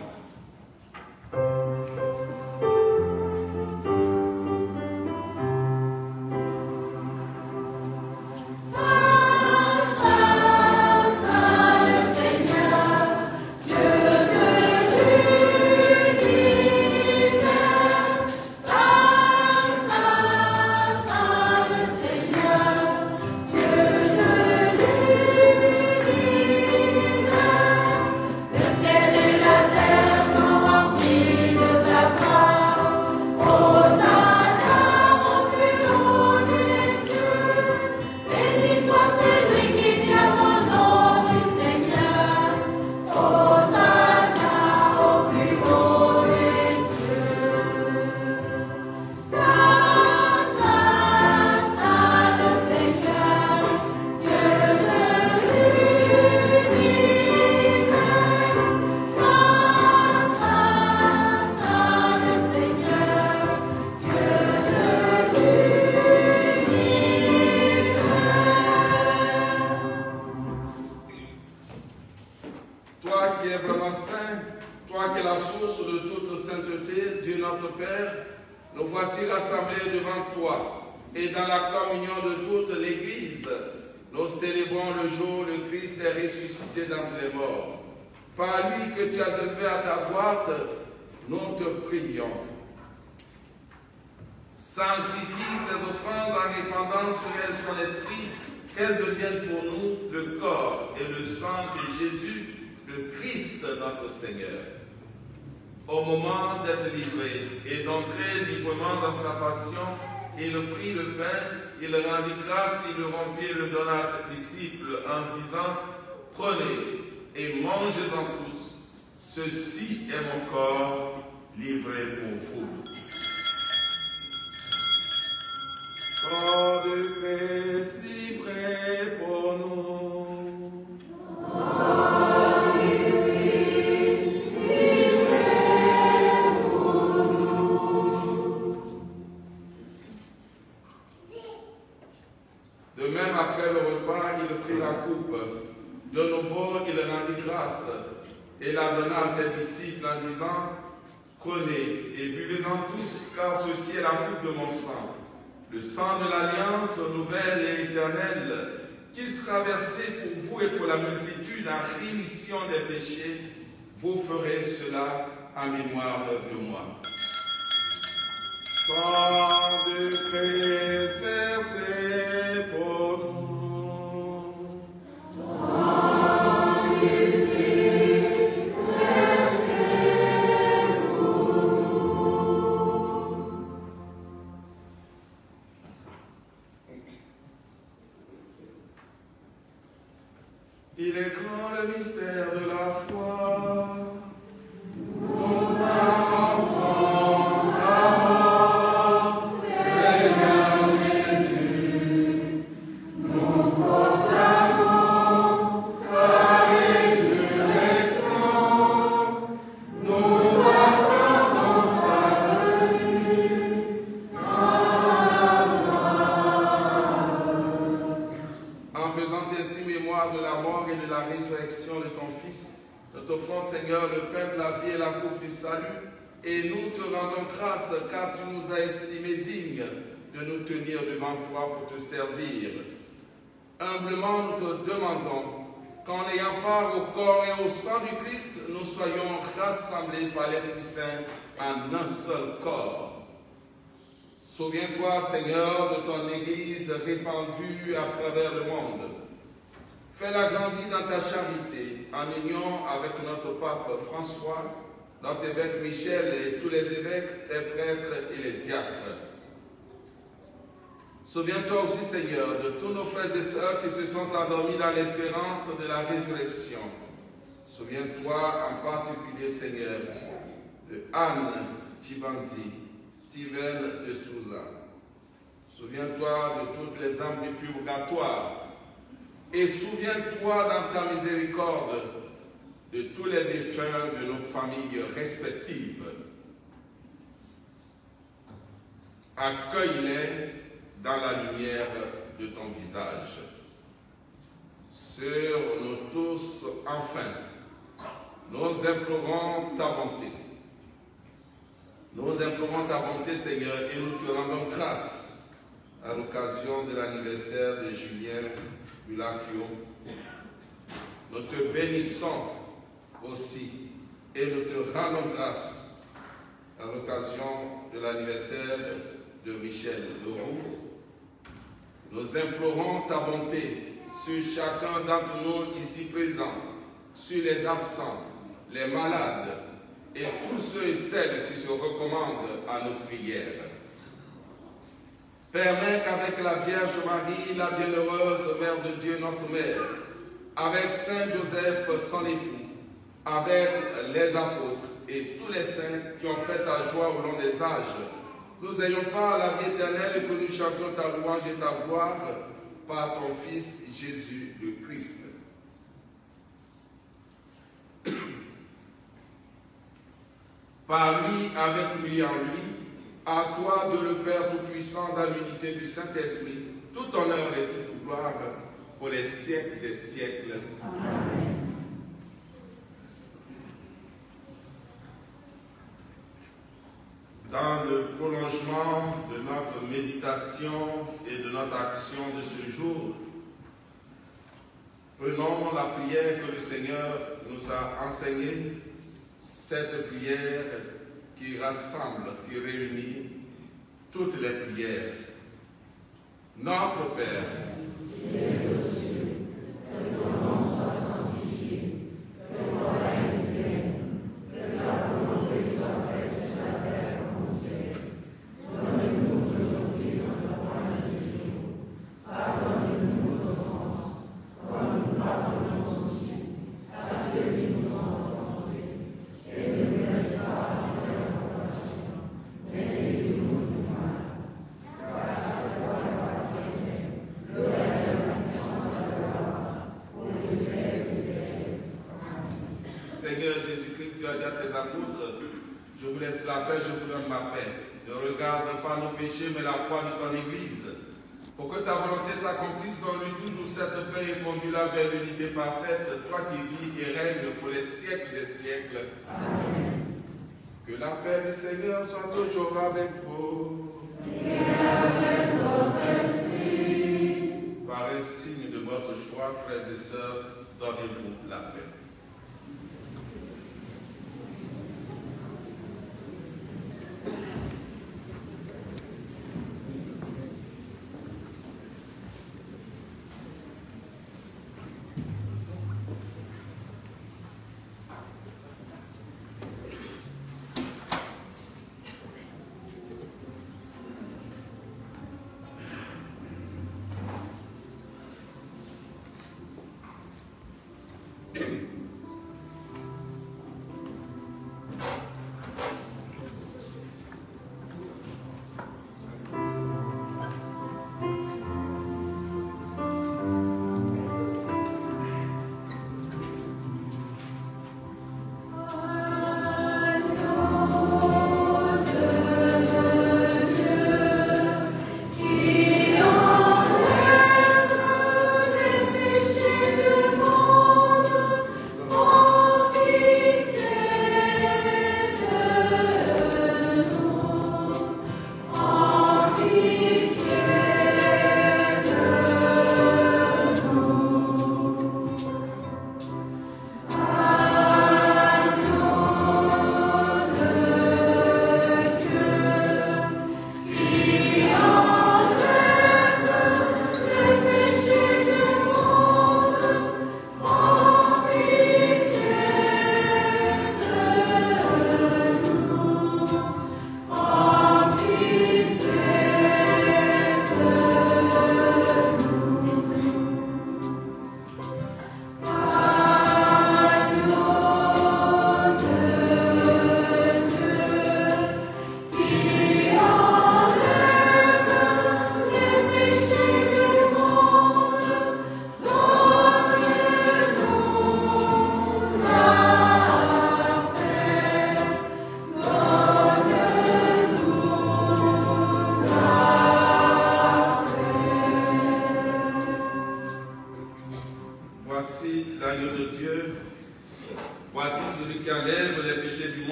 Par lui que tu as élevé à ta droite, nous te prions. Sanctifie ces offrandes en répandant sur elles ton esprit, qu'elles deviennent pour nous le corps et le sang de Jésus, le Christ notre Seigneur. Au moment d'être livré et d'entrer librement dans sa passion, il prit le pain, il rendit grâce, il le rompit et le donna à ses disciples en disant « Prenez et mangez-en tous, ceci est mon corps livré pour vous. » Corps de Christ livré pour nous. Corps de Christ livré pour nous. De même, après le repas, il prit la coupe. De nouveau, il rendit grâce et la donna à ses disciples en disant « Prenez et buvez-en tous, car ceci est la coupe de mon sang, le sang de l'alliance nouvelle et éternelle, qui sera versé pour vous et pour la multitude en rémission des péchés. Vous ferez cela en mémoire de moi. » Sang de Christ versé pour nous. Il est grand le mystère de la foi. Nous annonçons ta mort, Seigneur Jésus. Nous t'offrons, Seigneur, le pain de la vie et la coupe du salut, et nous te rendons grâce car tu nous as estimés dignes de nous tenir devant toi pour te servir. Humblement, nous te demandons qu'en ayant part au corps et au sang du Christ, nous soyons rassemblés par l'Esprit Saint en un seul corps. Souviens-toi, Seigneur, de ton Église répandue à travers le monde. Fais-la grandir dans ta charité, en union avec notre pape François, notre évêque Michel et tous les évêques, les prêtres et les diacres. Souviens-toi aussi, Seigneur, de tous nos frères et sœurs qui se sont endormis dans l'espérance de la résurrection. Souviens-toi en particulier, Seigneur, de Anne Chibanzi, Steven de Souza. Souviens-toi de toutes les âmes du purgatoire. Et souviens-toi dans ta miséricorde de tous les défunts de nos familles respectives. Accueille-les dans la lumière de ton visage. Sur nous tous, enfin, nous implorons ta bonté. Nous implorons ta bonté, Seigneur, et nous te rendons grâce à l'occasion de l'anniversaire de Julien Bulacchio. Nous te bénissons aussi et nous te rendons grâce à l'occasion de l'anniversaire de Michel Leroux. Nous implorons ta bonté sur chacun d'entre nous ici présents, sur les absents, les malades et tous ceux et celles qui se recommandent à nos prières. Permets qu'avec la Vierge Marie, la bienheureuse Mère de Dieu, notre Mère, avec Saint Joseph, son époux, avec les apôtres et tous les saints qui ont fait ta joie au long des âges, nous ayons part à la vie éternelle et que nous chantions ta louange et ta gloire par ton Fils Jésus le Christ. Par lui, avec lui, en lui, à toi, Dieu le Père Tout-Puissant, dans l'unité du Saint-Esprit, tout honneur et toute gloire pour les siècles des siècles. Amen. Dans le prolongement de notre méditation et de notre action de ce jour, prenons la prière que le Seigneur nous a enseignée, cette prière qui rassemble, qui réunit toutes les prières. Notre Père, qui es aux cieux, que ton nom soit sanctifié, que ton règne vienne, que ta volonté soit faite sur la terre comme au ciel. Donne-nous aujourd'hui notre pain de ce jour. Pardonne-nous nos offenses, comme nous pardonnons aussi à ceux qui nous ont offensés. Et ne nous laisse pas entrer en tentation, mais délivre-nous du mal. Car c'est toi l'appartient, le règne, la puissance et la gloire, pour les siècles des siècles. Amen. Seigneur Jésus-Christ, tu as dit à tes apôtres, je vous laisse la paix, je vous donne ma paix. Ne regarde pas nos péchés, mais la foi de ton Église. Pour que ta volonté s'accomplisse, donne-lui toujours cette paix et conduis-la vers l'unité parfaite, toi qui vis et règnes pour les siècles des siècles. Amen. Que la paix du Seigneur soit toujours avec vous. Et avec votre esprit. Par un signe de votre choix, frères et sœurs, donnez-vous la paix.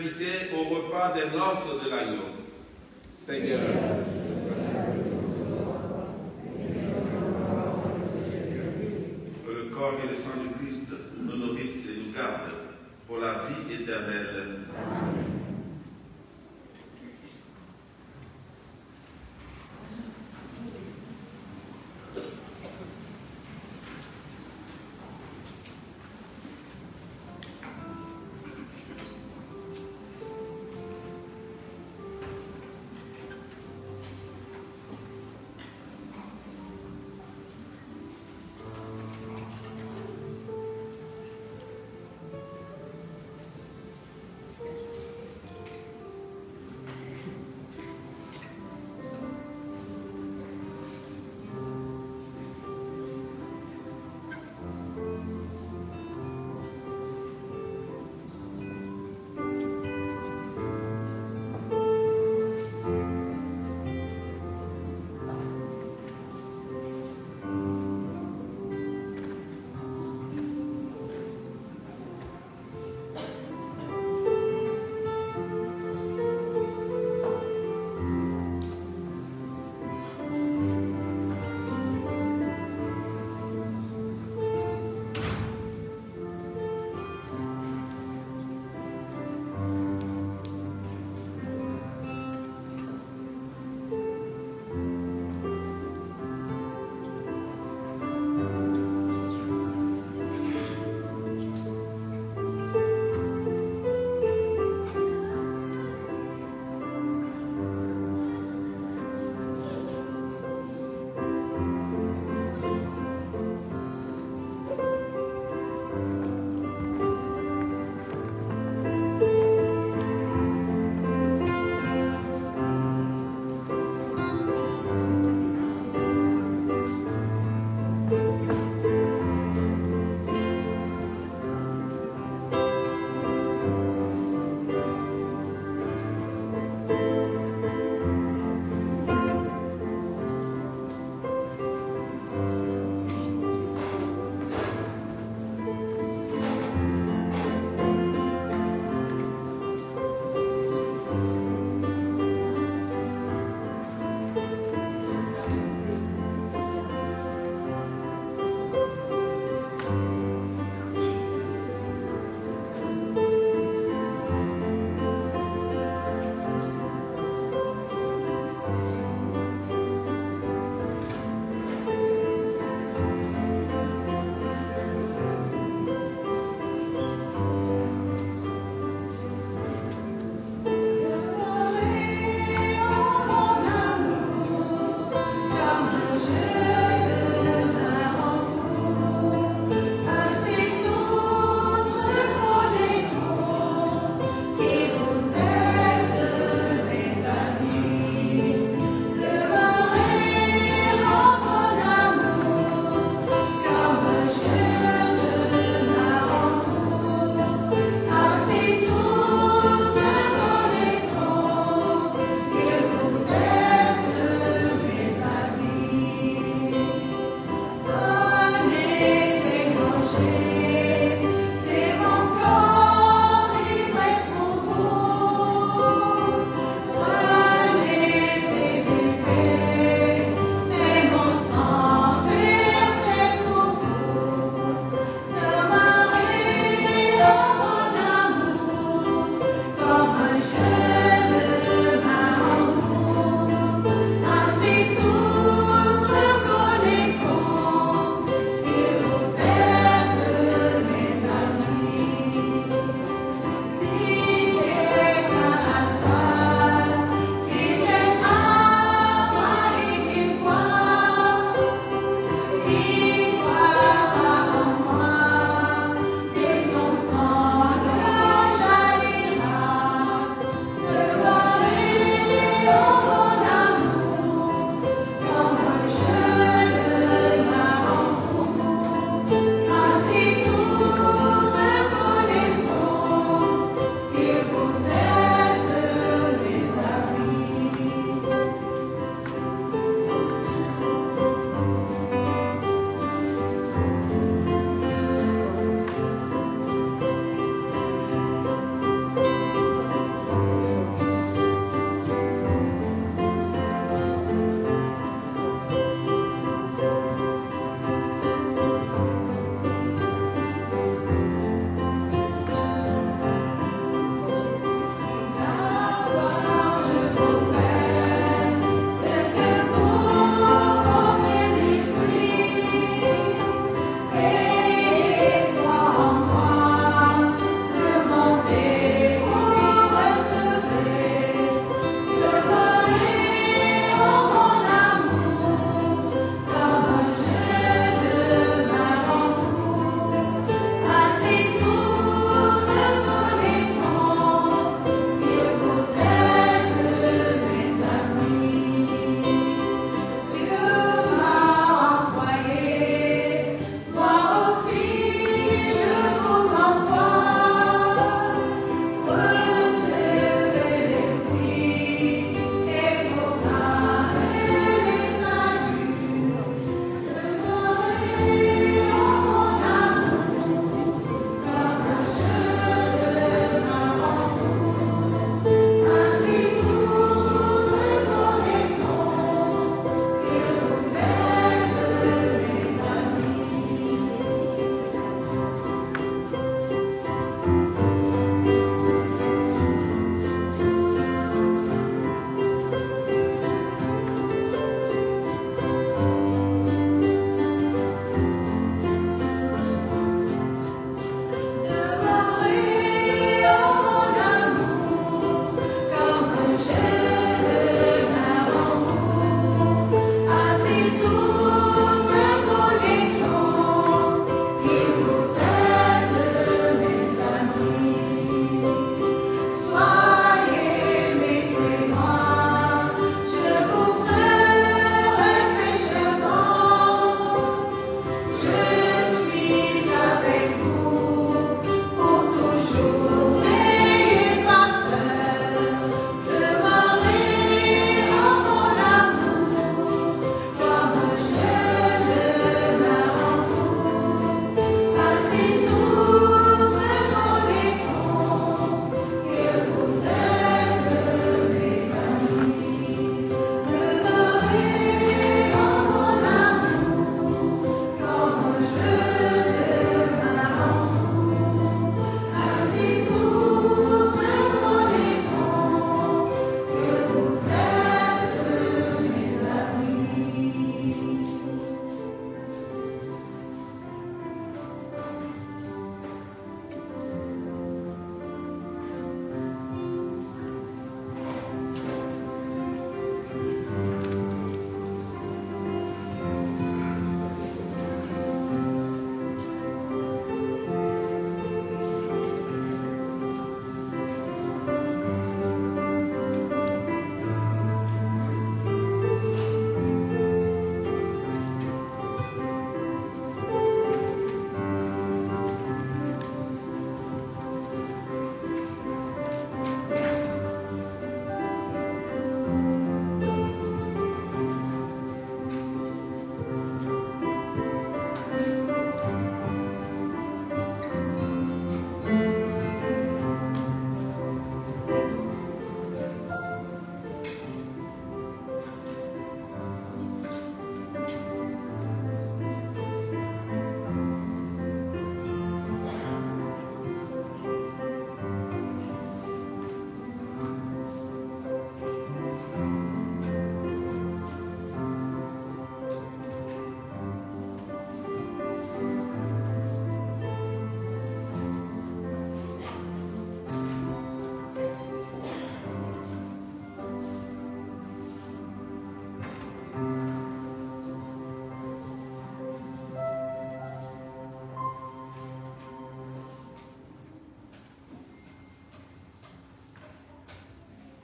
invités au repas des noces de l'agneau. Seigneur, que le corps et le sang du Christ nous nourrissent et nous gardent pour la vie éternelle. Amen.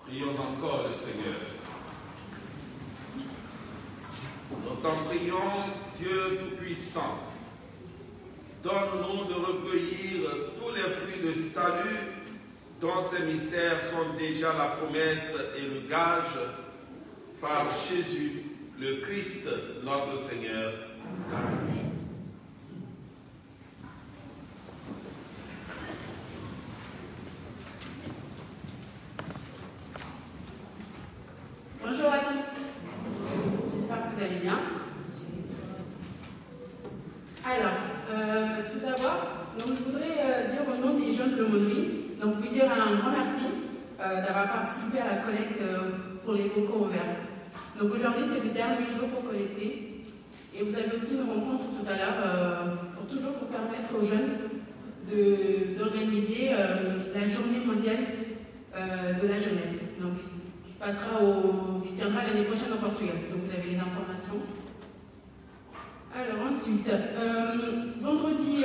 Prions encore le Seigneur. Nous t'en prions, Dieu Tout-Puissant. Donne-nous de recueillir tous les fruits de salut dont ces mystères sont déjà la promesse et le gage par Jésus, le Christ, notre Seigneur. Amen. Bonjour à tous, j'espère que vous allez bien. Alors, tout d'abord, je voudrais dire au nom des jeunes de l'aumônerie, vous dire un grand merci d'avoir participé à la collecte pour les bocaux ouverts. Donc aujourd'hui c'est le dernier jour pour collecter et vous avez aussi une rencontre tout à l'heure pour permettre aux jeunes d'organiser la journée mondiale de la jeunesse. Donc, qui se tiendra l'année prochaine au Portugal. Donc vous avez les informations. Alors ensuite, vendredi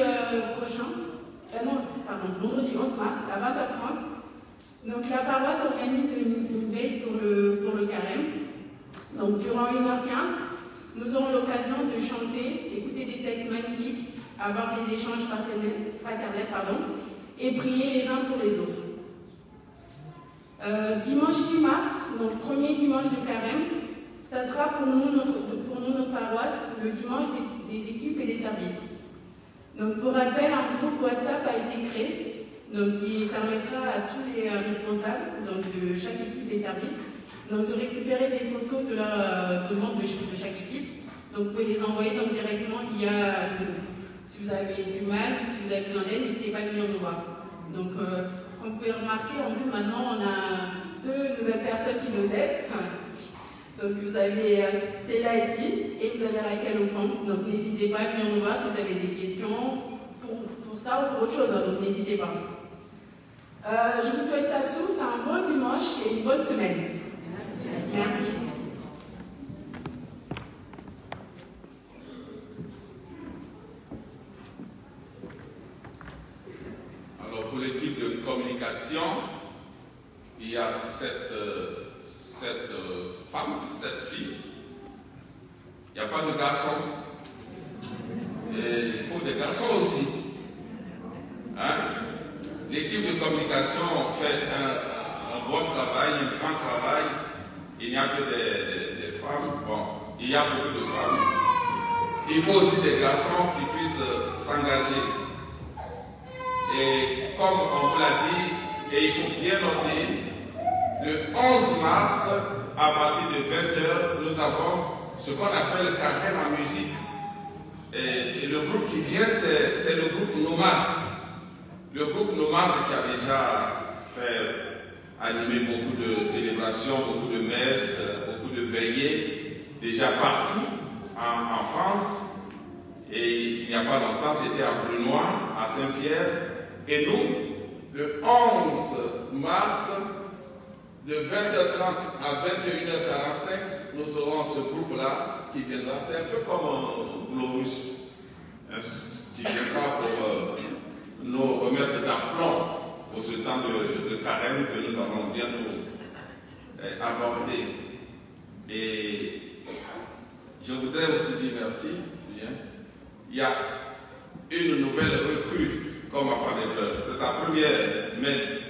vendredi 11 mars à 20h30, donc la paroisse organise une veille pour le carême. Donc durant 1h15, nous aurons l'occasion de chanter, écouter des textes magnifiques, avoir des échanges fraternels, et prier les uns pour les autres. Dimanche 10 mars, donc premier dimanche du carême, ça sera pour nous, notre paroisse, le dimanche des équipes et des services. Donc pour rappel, un groupe WhatsApp a été créé, qui permettra à tous les responsables de chaque équipe et service de récupérer des photos de leurs membres de chaque équipe. Donc vous pouvez les envoyer directement via le groupe. Si vous avez du mal, si vous avez besoin d'aide, n'hésitez pas à venir nous voir. Donc comme vous pouvez le remarquer, en plus maintenant on a 2 nouvelles personnes qui nous aident. Donc vous avez Céla ici et vous avez Raquel au fond. Donc n'hésitez pas à venir nous voir si vous avez des questions pour ça ou pour autre chose. Donc n'hésitez pas. Je vous souhaite à tous un bon dimanche et une bonne semaine. Merci. Alors pour l'équipe de communication, il y a cette femme, cette fille. Il n'y a pas de garçon. Et il faut des garçons aussi. Hein? L'équipe de communication fait un bon travail, un grand travail. Il n'y a que des femmes. Bon, il y a beaucoup de femmes. Il faut aussi des garçons qui puissent s'engager. Et comme on vous l'a dit, et il faut bien noter, le 11 mars, à partir de 20h, nous avons ce qu'on appelle le carême en musique. Et le groupe qui vient, c'est le groupe Nomade. Le groupe Nomade qui a déjà fait animer beaucoup de célébrations, beaucoup de messes, beaucoup de veillées, déjà partout en France. Et il n'y a pas longtemps, c'était à Brunois, à Saint-Pierre. Et nous, le 11 mars, de 20h30 à 21h45, nous aurons ce groupe-là qui viendra. C'est un peu comme Glorus, qui viendra pour nous remettre d'aplomb pour ce temps de carême que nous avons bientôt abordé. Et je voudrais aussi dire merci. Bien. Il y a une nouvelle recrue comme enfant de cœur. C'est sa première messe.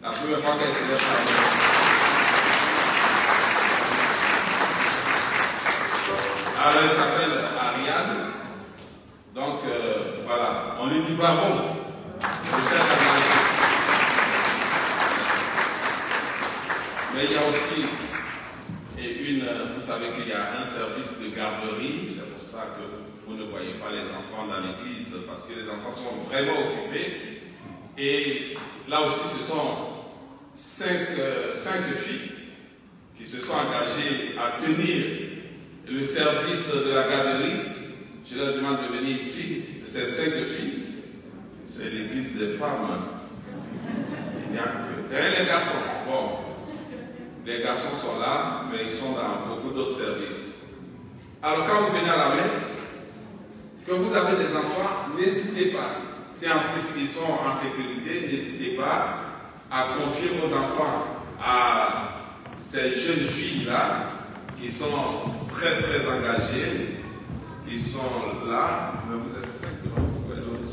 La première fois qu'elle se lève à la messe. Alors elle s'appelle Ariane. Donc voilà, on lui dit bravo. Mais il y a aussi vous savez qu'il y a un service de garderie, c'est pour ça que vous ne voyez pas les enfants dans l'église, parce que les enfants sont vraiment occupés. Et là aussi, ce sont 5 filles qui se sont engagées à tenir le service de la garderie. Je leur demande de venir ici. Ces 5 filles, c'est l'église des femmes. Il n'y a que... Et les garçons, bon, les garçons sont là, mais ils sont dans beaucoup d'autres services. Alors quand vous venez à la messe, que vous avez des enfants, n'hésitez pas. Si ils sont en sécurité, n'hésitez pas à confier vos enfants à ces jeunes filles-là qui sont très très engagées, qui sont là. Mais vous êtes 5 pourquoi les autres?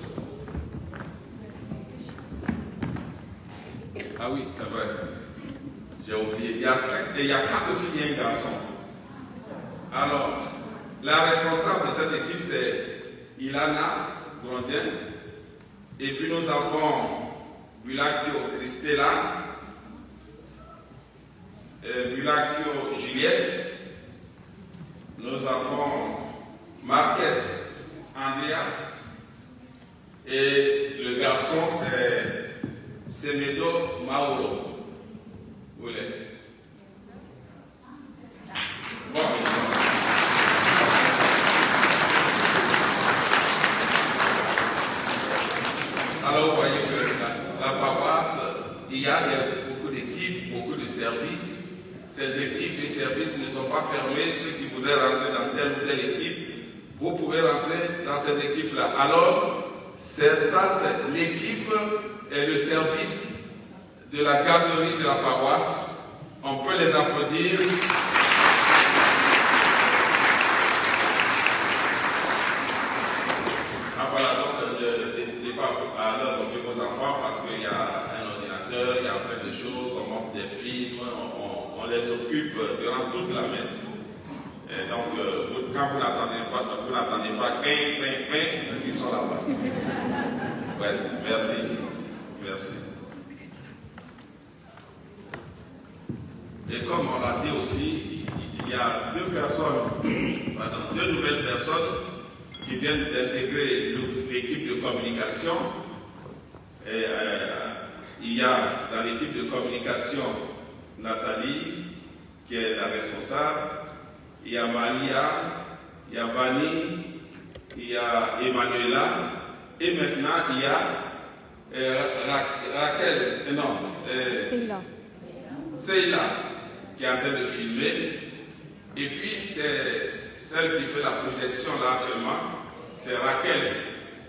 Ah oui, c'est vrai. J'ai oublié. Il y a 4 filles et un garçon. Alors, la responsable de cette équipe, c'est Ilana Grondin. Et puis nous avons Bulakio Christella, Bulakio Juliette. Nous avons Marques Andrea. Et le garçon, c'est Semedo Mauro. Vous voulez? Bon. Alors, vous voyez que la paroisse, il y a beaucoup d'équipes, beaucoup de services. Ces équipes et services ne sont pas fermés. Ceux qui voudraient rentrer dans telle ou telle équipe, vous pouvez rentrer dans cette équipe-là. Alors, ça, c'est l'équipe et le service de la garderie de la paroisse. On peut les applaudir. Ah voilà, donc n'hésitez pas à leur montrer vos enfants parce qu'il y a un ordinateur, il y a plein de choses, on montre des films, on les occupe durant toute la messe. Et donc, quand vous n'attendez pas, ceux qui sont là-bas. Ouais, merci. Merci. Et comme on l'a dit aussi, il y a deux nouvelles personnes qui viennent d'intégrer l'équipe de communication. Et, il y a dans l'équipe de communication Nathalie, qui est la responsable. Il y a Maria, il y a Vanny, il y a Emmanuela. Et maintenant, il y a Raquel, non, Seila, qui est en train de filmer. Et puis, c'est celle qui fait la projection là actuellement, c'est Raquel.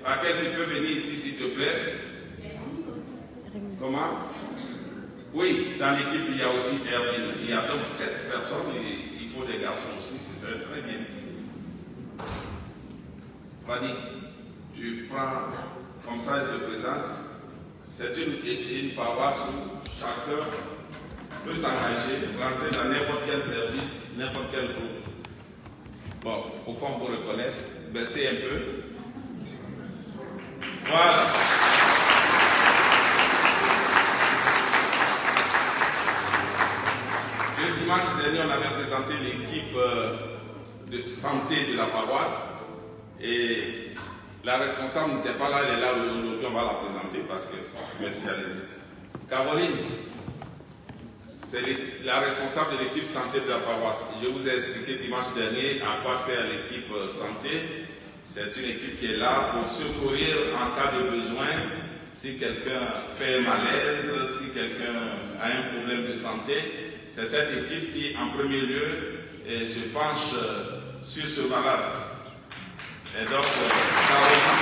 Raquel, tu peux venir ici, s'il te plaît. Comment? Oui, dans l'équipe, il y a aussi Erwin. Il y a donc 7 personnes, et il faut des garçons aussi, c'est très bien. Vanny, tu prends, comme ça, elle se présente. C'est une paroisse où chacun peut s'engager, rentrer dans n'importe quel service, n'importe quel groupe. Bon, pour qu'on vous reconnaisse, baissez un peu. Voilà. Le dimanche dernier, on avait présenté l'équipe de santé de la paroisse et la responsable n'était pas là, elle est là aujourd'hui, on va la présenter parce que, merci, allez-y. Caroline, c'est la responsable de l'équipe santé de la paroisse. Je vous ai expliqué dimanche dernier à quoi sert l'équipe santé. C'est une équipe qui est là pour secourir en cas de besoin, si quelqu'un fait un malaise, si quelqu'un a un problème de santé. C'est cette équipe qui, en premier lieu, se penche sur ce malade. Et donc, Caroline,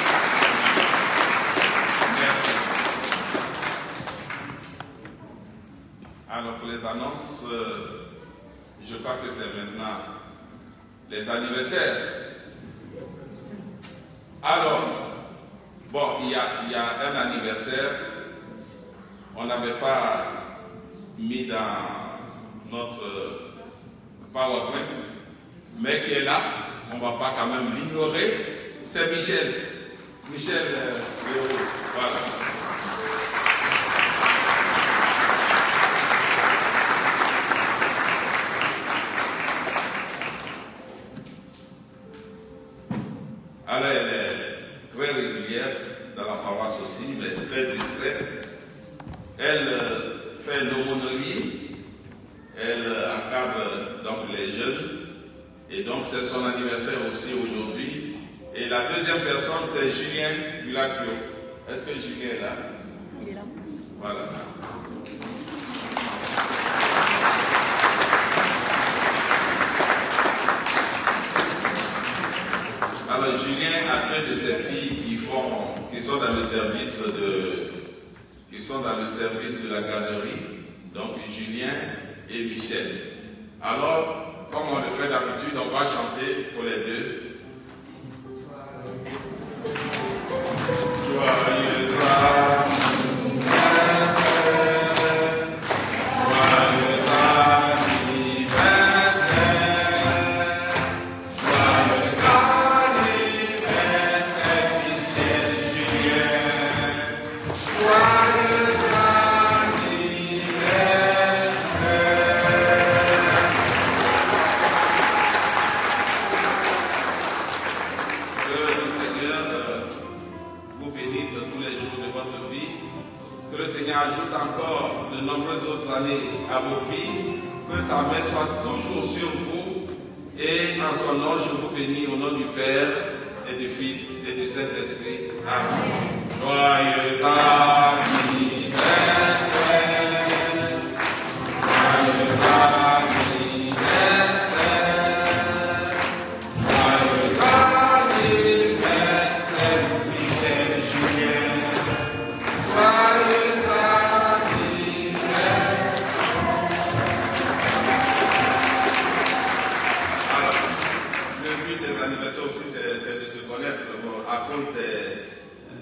merci. Alors, pour les annonces, je crois que c'est maintenant les anniversaires. Alors, bon, il y a un anniversaire, on n'avait pas mis dans notre PowerPoint, mais qui est là, on ne va pas quand même l'ignorer, c'est Michel. Michel Léo, voilà. Alors, elle est très régulière dans la paroisse aussi, mais très discrète. Elle fait l'aumônerie. Elle encadre donc les jeunes et donc c'est son anniversaire aussi aujourd'hui. Et la deuxième personne c'est Julien Bulakio. Est-ce que Julien est là? Il est là. Voilà. Alors Julien a plein de ses filles qui sont dans le service de la garderie. Donc Julien et Michel. Alors, comme on le fait d'habitude, on va chanter pour les deux. Joyeux anniversaire, joyeux anniversaire, Michel Julien. Joyeux ajoute encore de nombreuses autres années à vos vies, que sa main soit toujours sur vous, et en son nom je vous bénis au nom du Père et du Fils et du Saint-Esprit. Amen. Joyeux anniversaire, joyeux anniversaire, joyeux anniversaire, Michel Julien. Joyeux à cause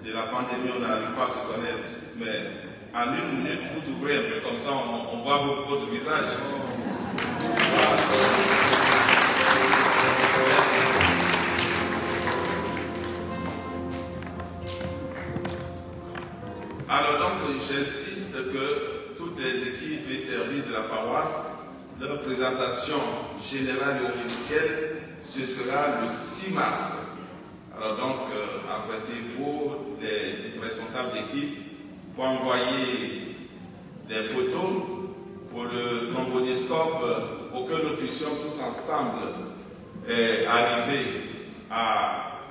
de la pandémie, on n'arrive pas à se connaître. Mais en une minute, vous ouvrez un peu comme ça, on voit votre visage. Alors donc, j'insiste que toutes les équipes et services de la paroisse, leur présentation générale et officielle, ce sera le 6 mars. Alors donc, apprêtez-vous, les responsables d'équipe, pour envoyer des photos pour le tromboniscope pour que nous puissions tous ensemble arriver à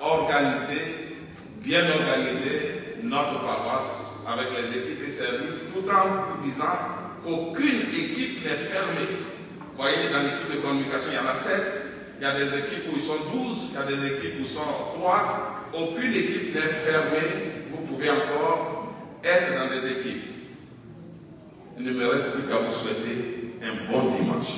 bien organiser notre paroisse avec les équipes et services, tout en disant qu'aucune équipe n'est fermée. Vous voyez, dans l'équipe de communication, il y en a 7. Il y a des équipes où ils sont 12, il y a des équipes où ils sont 3. Aucune équipe n'est fermée. Vous pouvez encore être dans des équipes. Il ne me reste plus qu'à vous souhaiter un bon dimanche.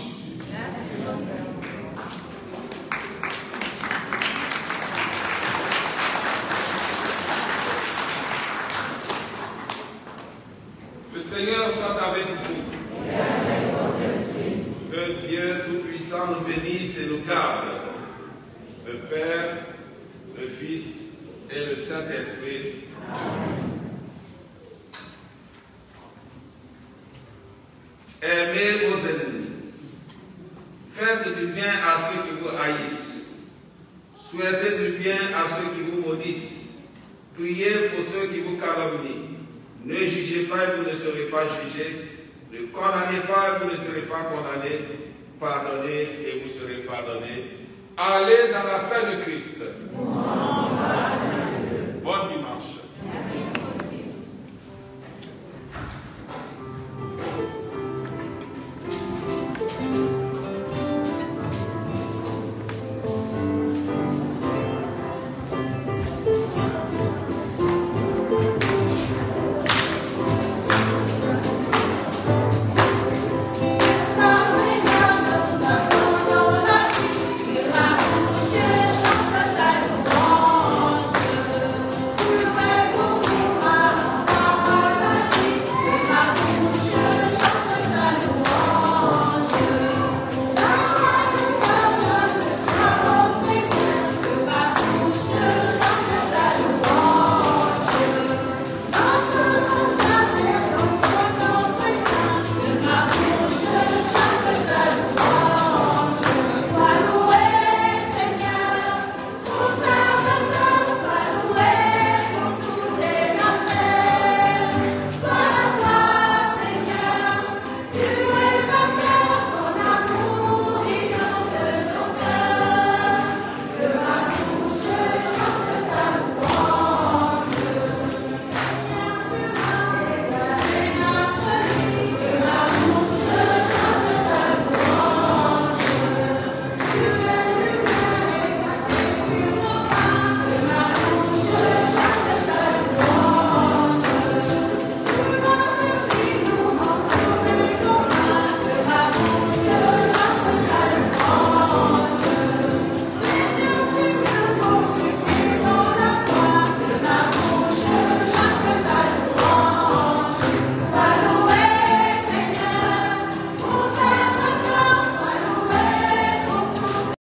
Le Seigneur soit avec vous. Que Dieu Tout-Puissant nous bénisse et nous garde, le Père, le Fils et le Saint-Esprit. Aimez vos ennemis. Faites du bien à ceux qui vous haïssent. Souhaitez du bien à ceux qui vous maudissent. Priez pour ceux qui vous calomnient. Ne jugez pas et vous ne serez pas jugés. Ne condamnez pas, vous ne serez pas condamnés. Pardonnez et vous serez pardonnés. Allez dans la paix de Christ.